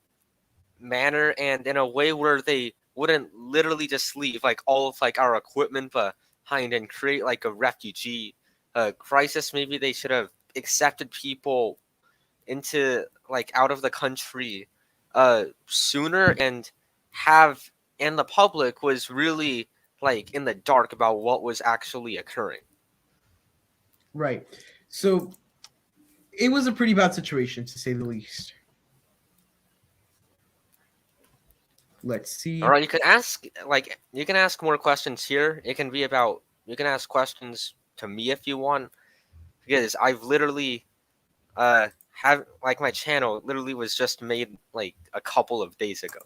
manner and in a way where they wouldn't literally just leave like all of like our equipment behind and create like a refugee crisis. Maybe they should have accepted people into like out of the country sooner and the public was really like in the dark about what was actually occurring. Right. So it was a pretty bad situation to say the least. Let's see. All right, you can ask more questions here. You can ask questions to me if you want, because I've literally have like my channel literally was just made like a couple of days ago.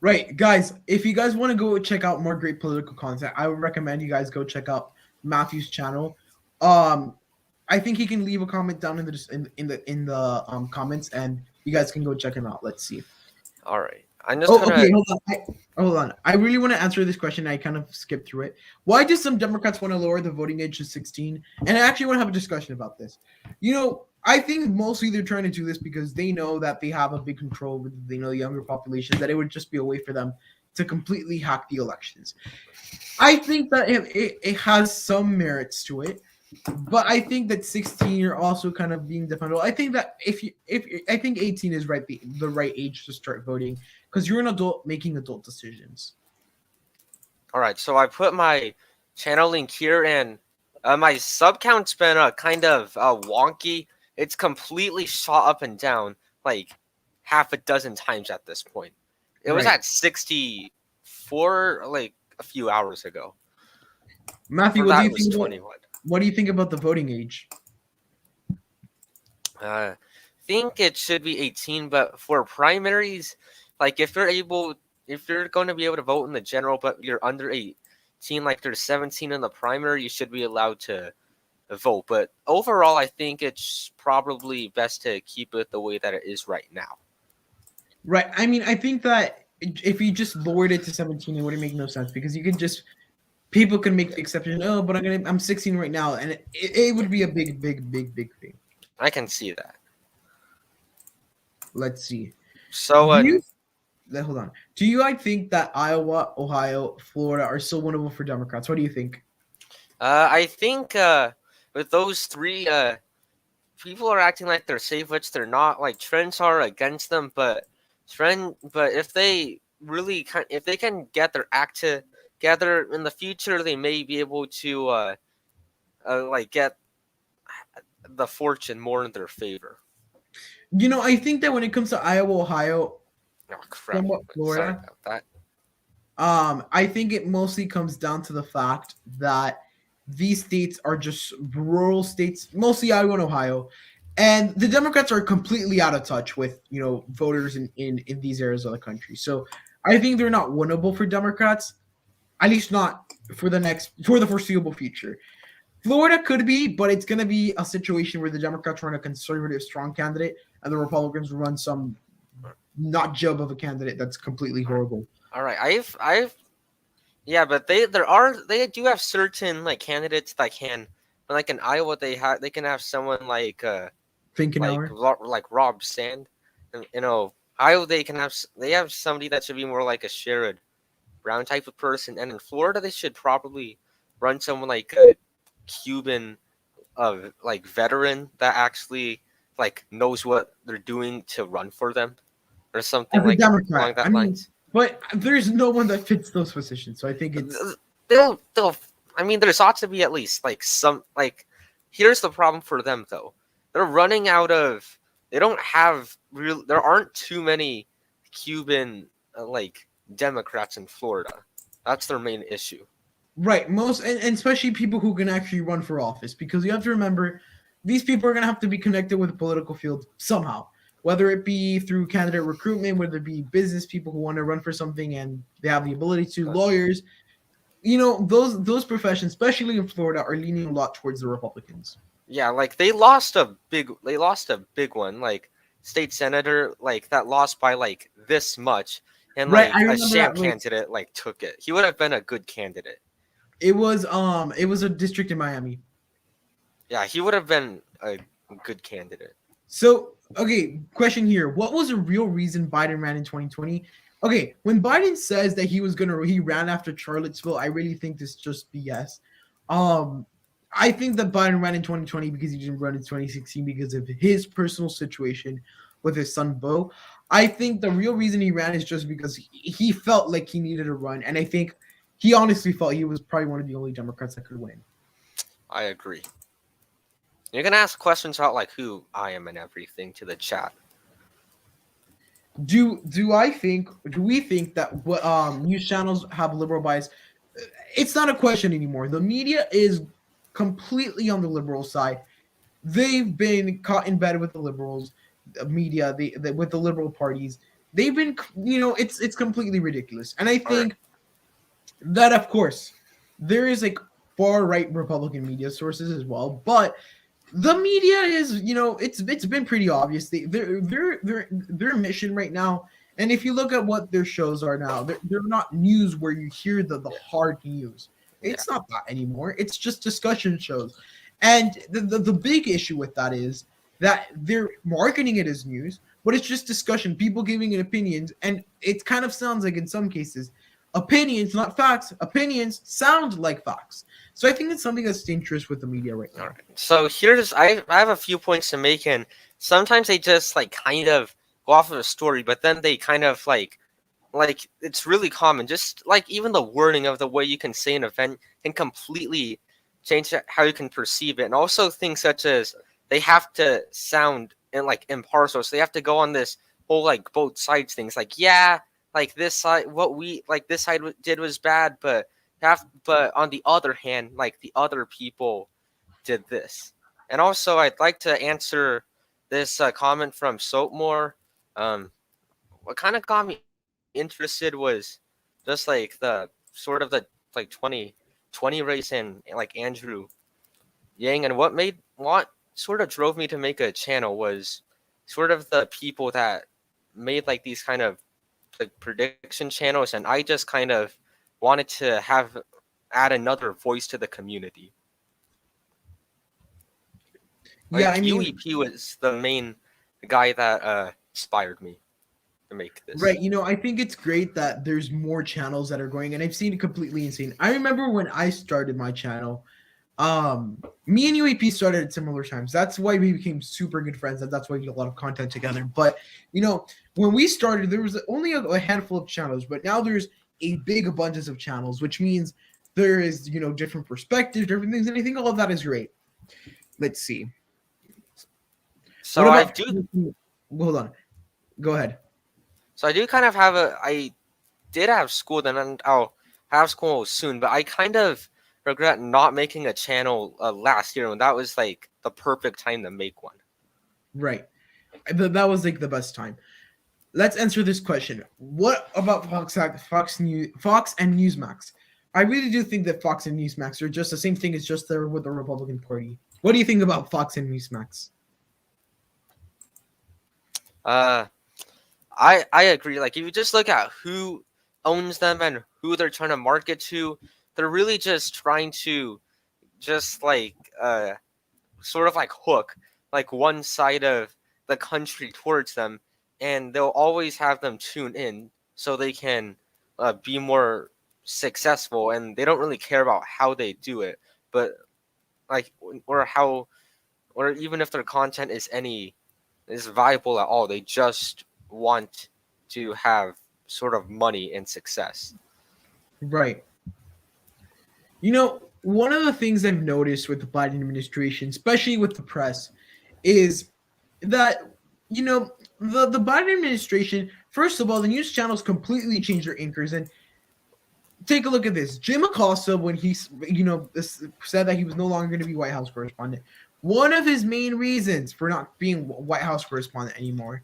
Right, guys, if you guys want to go check out more great political content, I would recommend you guys go check out Matthew's channel. I think he can leave a comment down in the comments, and you guys can go check him out. Let's see. All right. Okay, hold on. I really want to answer this question. I kind of skipped through it. Why do some Democrats want to lower the voting age to 16? And I actually want to have a discussion about this. You know, I think mostly they're trying to do this because they know that they have a big control over the younger populations, that it would just be a way for them to completely hack the elections. I think that it has some merits to it, but I think that 16 are also kind of being defendable. I think that if I think 18 is the right age to start voting because you're an adult making adult decisions. All right, so I put my channel link here, and my sub count's been kind of wonky. It's completely shot up and down like half a dozen times at this point. It was at 64 like a few hours ago. Matthew, what do you think about the voting age? I think it should be 18, but for primaries, like if you're going to be able to vote in the general, but you're under 18, like there's 17 in the primary, you should be allowed to vote. But overall, I think it's probably best to keep it the way that it is right now. Right. I mean, I think that if you just lowered it to 17, it wouldn't make no sense because you could just people can make the exception. Oh, but I'm 16 right now, and it would be a big thing. I can see that. Let's see. So hold on. Do you think that Iowa, Ohio, Florida are still winnable for Democrats? What do you think? I think with those three, people are acting like they're safe, which they're not. Like trends are against them, but if they can get their act together in the future, they may be able to like get the fortune more in their favor. I think that when it comes to Iowa, Ohio, somewhat Florida, sorry about that. I think it mostly comes down to the fact that these states are just rural states, mostly Iowa and Ohio, and the Democrats are completely out of touch with voters in these areas of the country. So I think they're not winnable for Democrats, at least not for the foreseeable future. Florida could be, but it's going to be a situation where the Democrats run a conservative, strong candidate, and the Republicans run some not job of a candidate that's completely horrible. All right, I've yeah, but they do have certain like candidates that can, like in Iowa they can have someone like like Rob Sand, and Iowa they have somebody that should be more like a Sherrod Brown type of person, and in Florida they should probably run someone like a Cuban like veteran that actually like knows what they're doing to run for them or something like along that lines. But there's no one that fits those positions, so I think it's they'll I mean there's ought to be at least like some like here's the problem for them though. They're running out of there aren't too many Cuban like Democrats in Florida. That's their main issue. Right, most and especially people who can actually run for office, because you have to remember these people are going to have to be connected with the political field somehow, whether it be through candidate recruitment, whether it be business people who want to run for something and they have the ability to, lawyers, those professions, especially in Florida, are leaning a lot towards the Republicans. Yeah, like they lost a big one, like state senator, like that lost by like this much, and like a sham candidate like took it. He would have been a good candidate. It was a district in Miami. Yeah, he would have been a good candidate. So, okay, question here. What was the real reason Biden ran in 2020? Okay, when Biden says that he ran after Charlottesville, I really think this is just BS. I think that Biden ran in 2020 because he didn't run in 2016 because of his personal situation with his son, Beau. I think the real reason he ran is just because he felt like he needed to run, and I think he honestly felt he was probably one of the only Democrats that could win. I agree. You're going to ask questions about like who I am and everything to the chat. Do we think that news channels have liberal bias? It's not a question anymore. The media is completely on the liberal side. They've been caught in bed with the liberals, the media, with the liberal parties. They've been, it's completely ridiculous. And I think that, of course, there is like far right Republican media sources as well, but the media is, it's been pretty obvious. Their mission right now, and if you look at what their shows are now, they're not news where you hear the hard news. It's not that anymore. It's just discussion shows. And the big issue with that is that they're marketing it as news, but it's just discussion, people giving it opinions, and it kind of sounds like in some cases opinions, not facts. Opinions sound like facts. So I think it's something that's dangerous with the media right now. All right. So here's I have a few points to make, and sometimes they just like kind of go off of a story, but then they kind of like it's really common. Just like even the wording of the way you can say an event can completely change how you can perceive it, and also things such as they have to sound and like impartial, so they have to go on this whole like both sides things. Like like this side, what we like this side did was bad, but on the other hand, like the other people did this. And also, I'd like to answer this comment from Soapmore. What kind of got me interested was just like the sort of the like 2020 race and like Andrew Yang, and what sort of drove me to make a channel was sort of the people that made like these kind of like prediction channels, and I just kind of wanted to add another voice to the community. Like, Yeah, I mean, UEP was the main guy that inspired me to make this. right. I think it's great that there's more channels that are going, and I've seen it completely insane. I remember when I started my channel, me and UAP started at similar times. That's why we became super good friends, and that's why we did a lot of content together. But when we started, there was only a handful of channels, but now there's a big abundance of channels, which means there is different perspectives, different things, and I think all of that is great. Let's see. So I do. Hold on. Go ahead. So I do kind of have I did have school, then I'll have school soon, but I kind of regret not making a channel last year when that was like the perfect time to make one. Right. That was like the best time. Let's answer this question. What about Fox and Newsmax? I really do think that Fox and Newsmax are just the same thing as just there with the Republican Party. What do you think about Fox and Newsmax? I agree. Like if you just look at who owns them and who they're trying to market to, they're really just trying to just like sort of like hook like one side of the country towards them, and they'll always have them tune in so they can be more successful, and they don't really care about how they do it, but like or even if their content is viable at all, they just want to have sort of money and success. Right. One of the things I've noticed with the Biden administration, especially with the press, is that the Biden administration, first of all, the news channels completely changed their anchors. And take a look at this. Jim Acosta, when he said that he was no longer going to be White House correspondent, one of his main reasons for not being White House correspondent anymore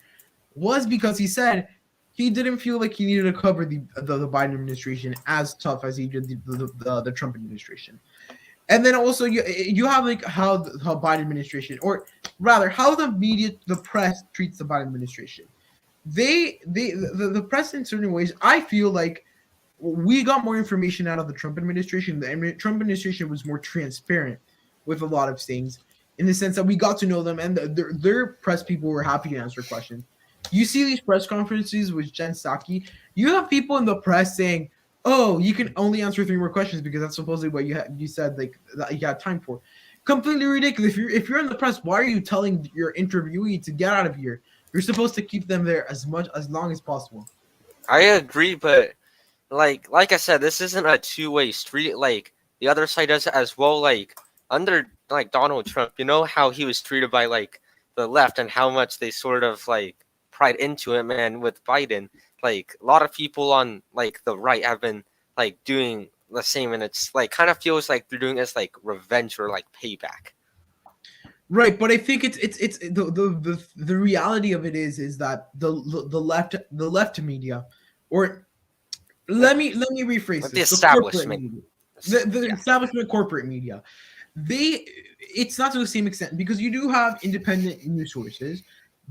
was because he said he didn't feel like he needed to cover the Biden administration as tough as he did the Trump administration. And then also you have like how Biden administration, or rather how the media, the press treats the Biden administration. The press in certain ways, I feel like we got more information out of the Trump administration. The Trump administration was more transparent with a lot of things, in the sense that we got to know them, and their press people were happy to answer questions. You see these press conferences with Jen Psaki, you have people in the press saying, "Oh, you can only answer 3 more questions because that's supposedly what you said like that you had time for." Completely ridiculous. If you're in the press, why are you telling your interviewee to get out of here? You're supposed to keep them there as long as possible. I agree, but like I said, this isn't a two-way street. Like the other side does it as well. Like under like Donald Trump, you know how he was treated by like the left and how much they sort of like pried into him, and with Biden, like a lot of people on like the right have been like doing the same, and it's like kind of feels like they're doing this like revenge or like payback. Right, but I think it's the reality of it is that the left media, or let me rephrase Like this. the establishment, the establishment corporate media, it's not to the same extent, because you do have independent news sources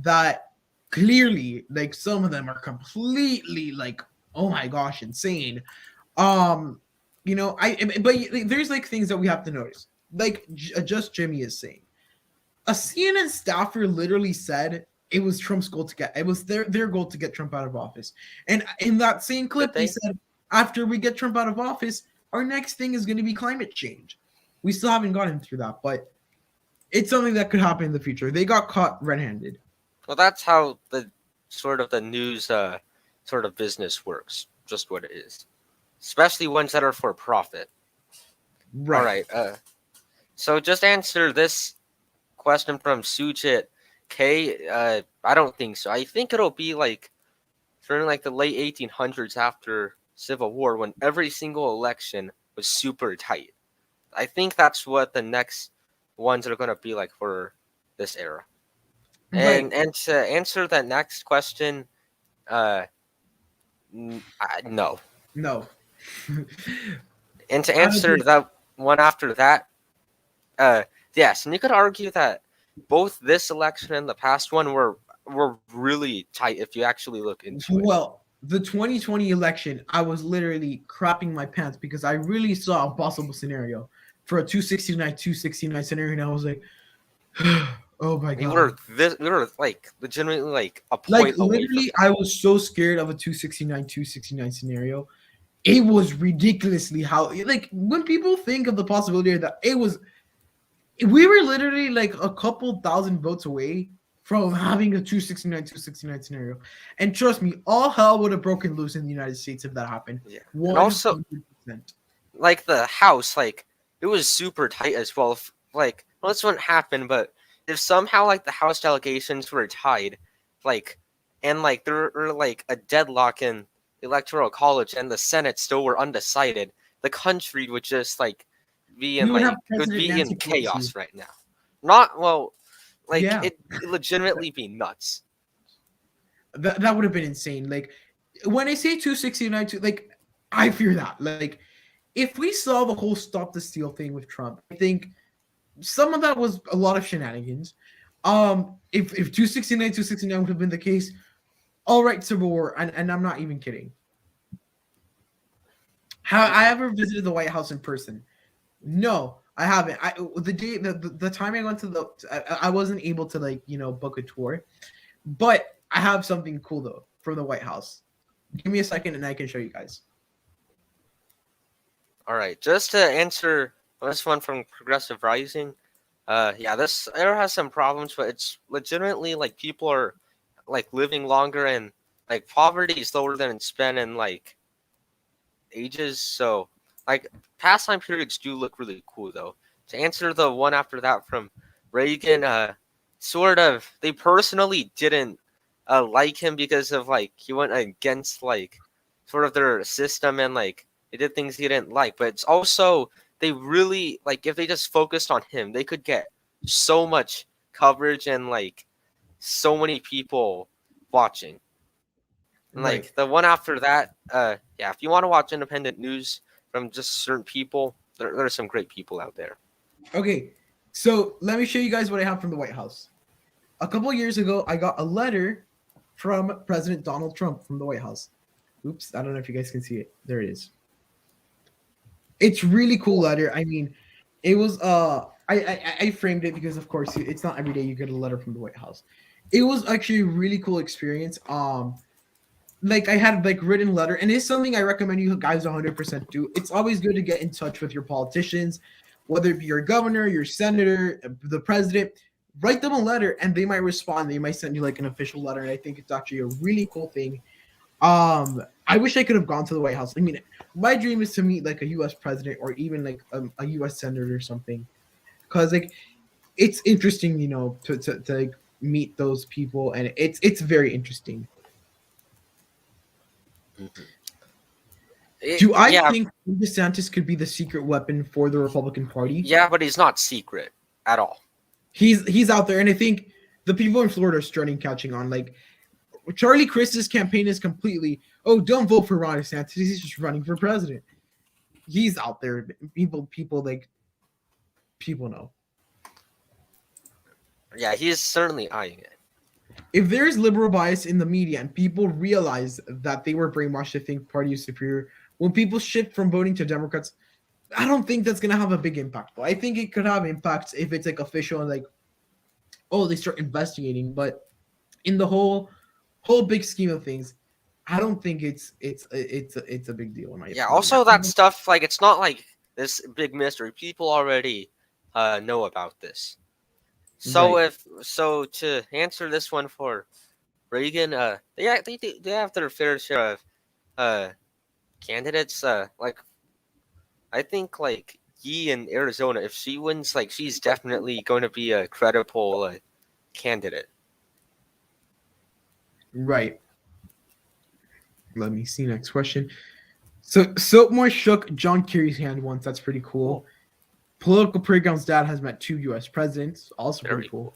that clearly, like, some of them are completely like, oh my gosh, insane. But there's like things that we have to notice, like just Jimmy is saying. A CNN staffer literally said it was Trump's goal it was their goal to get Trump out of office. And in that same clip, they said, after we get Trump out of office, our next thing is going to be climate change. We still haven't gotten through that, but it's something that could happen in the future. They got caught red-handed. Well, that's how the news sort of business works. Just what it is, especially ones that are for profit. Right. All right. So just answer this question from Sujit K. I don't think so. I think it'll be like during like the late 1800s after Civil War, when every single election was super tight. I think that's what the next ones are going to be like for this era. Right. And to answer that next question, no. No. And to answer that one after that, yes. And you could argue that both this election and the past one were really tight if you actually look into it. Well, the 2020 election, I was literally crapping my pants because I really saw a possible scenario for a 269 scenario, and I was like, oh my god. We were like legitimately like a point like away literally, from I was so scared of a 269 scenario. It was ridiculously how, like, when people think of the possibility that we were literally like a couple thousand votes away from having a 269 scenario. And trust me, all hell would have broken loose in the United States if that happened. Yeah. 100%. And also, like the House, like it was super tight as well. Well, this wouldn't happen, but if somehow like the House delegations were tied, like, and like there were like a deadlock in the Electoral College and the Senate still were undecided, the country would just like be in like it would be in chaos right now. Not well, like it legitimately be nuts. That would have been insane. Like when I say 269, like I fear that. Like if we saw the whole stop the steal thing with Trump, I think some of that was a lot of shenanigans. If 269 would have been the case, all right, Civil War, and I'm not even kidding. Have I ever visited the White House in person? No, I haven't. The time I went to I wasn't able to book a tour, but I have something cool though from the White House. Give me a second and I can show you guys. All right, just to answer this one from Progressive Rising, this era has some problems, but it's legitimately like people are like living longer and like poverty is lower than it's been in like ages. So like past time periods do look really cool though. To answer the one after that from Reagan, they personally didn't like him because of like he went against like sort of their system and like they did things he didn't like. But it's also they really like if they just focused on him, they could get so much coverage and like so many people watching. And like the one after that, if you want to watch independent news from just certain people, there are some great people out there. Okay, so let me show you guys what I have from the White House. A couple of years ago, I got a letter from President Donald Trump from the White House. Oops, I don't know if you guys can see it. There it is. It's really cool letter. I mean, it was I framed it because of course it's not every day you get a letter from the White House. It was actually a really cool experience. Like I had like written letter, and it's something I recommend you guys 100% do. It's always good to get in touch with your politicians, whether it be your governor, your senator, the president. Write them a letter, and they might respond. They might send you like an official letter, and I think it's actually a really cool thing. I wish I could have gone to the White House. I mean, my dream is to meet like a U.S. president or even like a U.S. senator or something, because like it's interesting, to like meet those people, and it's very interesting. Mm-hmm. Do I think DeSantis could be the secret weapon for the Republican Party? Yeah, but he's not secret at all. He's out there, and I think the people in Florida are starting catching on. Like Charlie Crist's campaign is completely, don't vote for Ron DeSantis. He's just running for president. He's out there. People know. Yeah, he's certainly eyeing it. If there's liberal bias in the media and people realize that they were brainwashed to think party is superior, when people shift from voting to Democrats, I don't think that's going to have a big impact. But I think it could have impacts if it's like official and like oh, they start investigating. But in the whole big scheme of things, I don't think it's a big deal in my Yeah. opinion. Also, that stuff like it's not like this big mystery. People already know about this. So Right. to answer this one for Reagan, they have their fair share of candidates. Like I think like Yee in Arizona, if she wins, like she's definitely going to be a credible candidate. Right. Let me see next question. So Soapmore shook John Kerry's hand once. That's pretty cool. Political Playground's dad has met 2 U.S. presidents. Also pretty cool.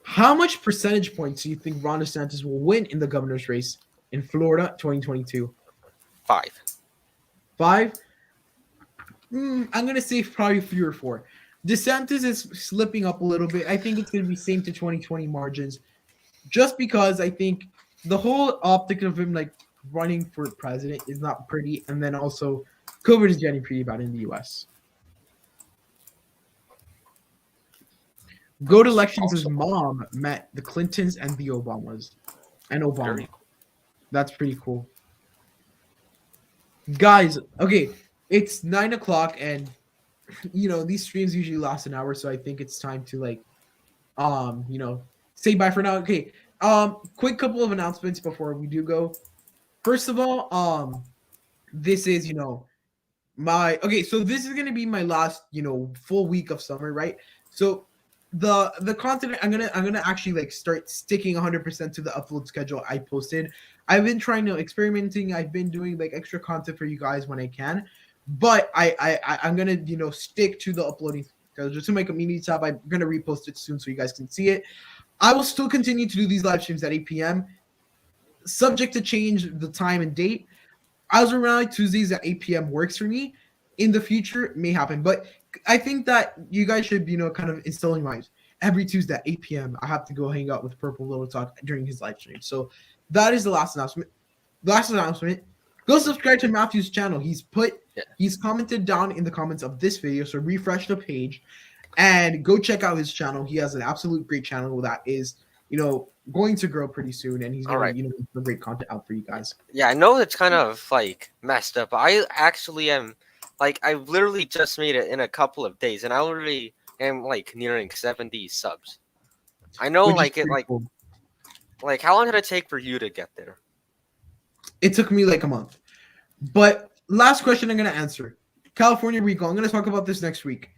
How much percentage points do you think Ron DeSantis will win in the governor's race in Florida 2022? 5. 5? I'm going to say probably 3 or 4. DeSantis is slipping up a little bit. I think it's going to be same to 2020 margins just because I think the whole optic of him like running for president is not pretty. And then also COVID is getting pretty bad in the U.S. Go to elections' mom met the Clintons and the Obamas. And Obama. That's pretty cool. Guys, okay, it's 9 o'clock and these streams usually last an hour, so I think it's time to like say bye for now. Okay. Quick couple of announcements before we do go. First of all, this is so this is gonna be my last full week of summer, right? So the content I'm gonna actually like start sticking 100% to the upload schedule I posted. I've been trying to experimenting. I've been doing like extra content for you guys when I can, but I'm gonna stick to the uploading schedule. Just to my community tab, I'm gonna repost it soon so you guys can see it. I will still continue to do these live streams at 8 p.m. subject to change the time and date. As of right now, Tuesdays at 8 p.m. works for me. In the future, it may happen, but I think that you guys should, kind of instilling minds. Every Tuesday at 8 p.m., I have to go hang out with Purple Little Talk during his live stream. So that is the last announcement. Go subscribe to Matthew's channel. He's commented down in the comments of this video. So refresh the page and go check out his channel. He has an absolute great channel that is, going to grow pretty soon, and he's going to put great content out for you guys. Yeah, I know it's kind of like messed up. I actually am like I literally just made it in a couple of days, and I already am like nearing 70 subs. I know, like it, cool. Like how long did it take for you to get there? It took me like a month. But last question I'm gonna answer: California recall. I'm gonna talk about this next week.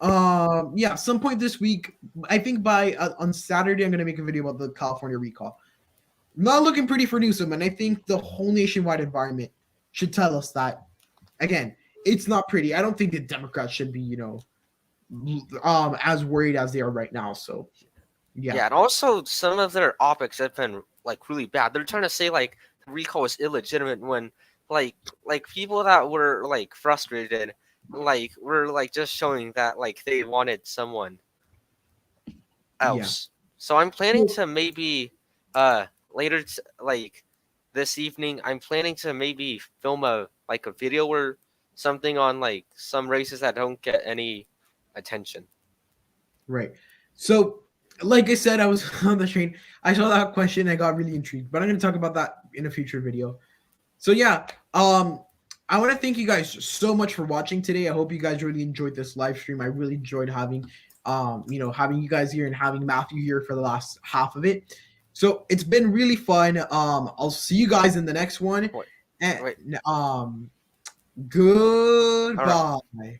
Some point this week. I think by on Saturday I'm gonna make a video about the California recall. Not looking pretty for Newsom, and I think the whole nationwide environment should tell us that. Again, it's not pretty. I don't think the Democrats should be, as worried as they are right now. So, yeah. Yeah, and also some of their optics have been like really bad. They're trying to say like the recall is illegitimate when like people that were like frustrated like were like just showing that like they wanted someone else. Yeah. So I'm planning to maybe later like this evening I'm planning to maybe film a video or something on like some races that don't get any attention. Right. So like I said, I was on the train. I saw that question. I got really intrigued, but I'm going to talk about that in a future video. So yeah, I want to thank you guys so much for watching today. I hope you guys really enjoyed this live stream. I really enjoyed having, having you guys here and having Matthew here for the last half of it. So it's been really fun. I'll see you guys in the next one. Goodbye. Right.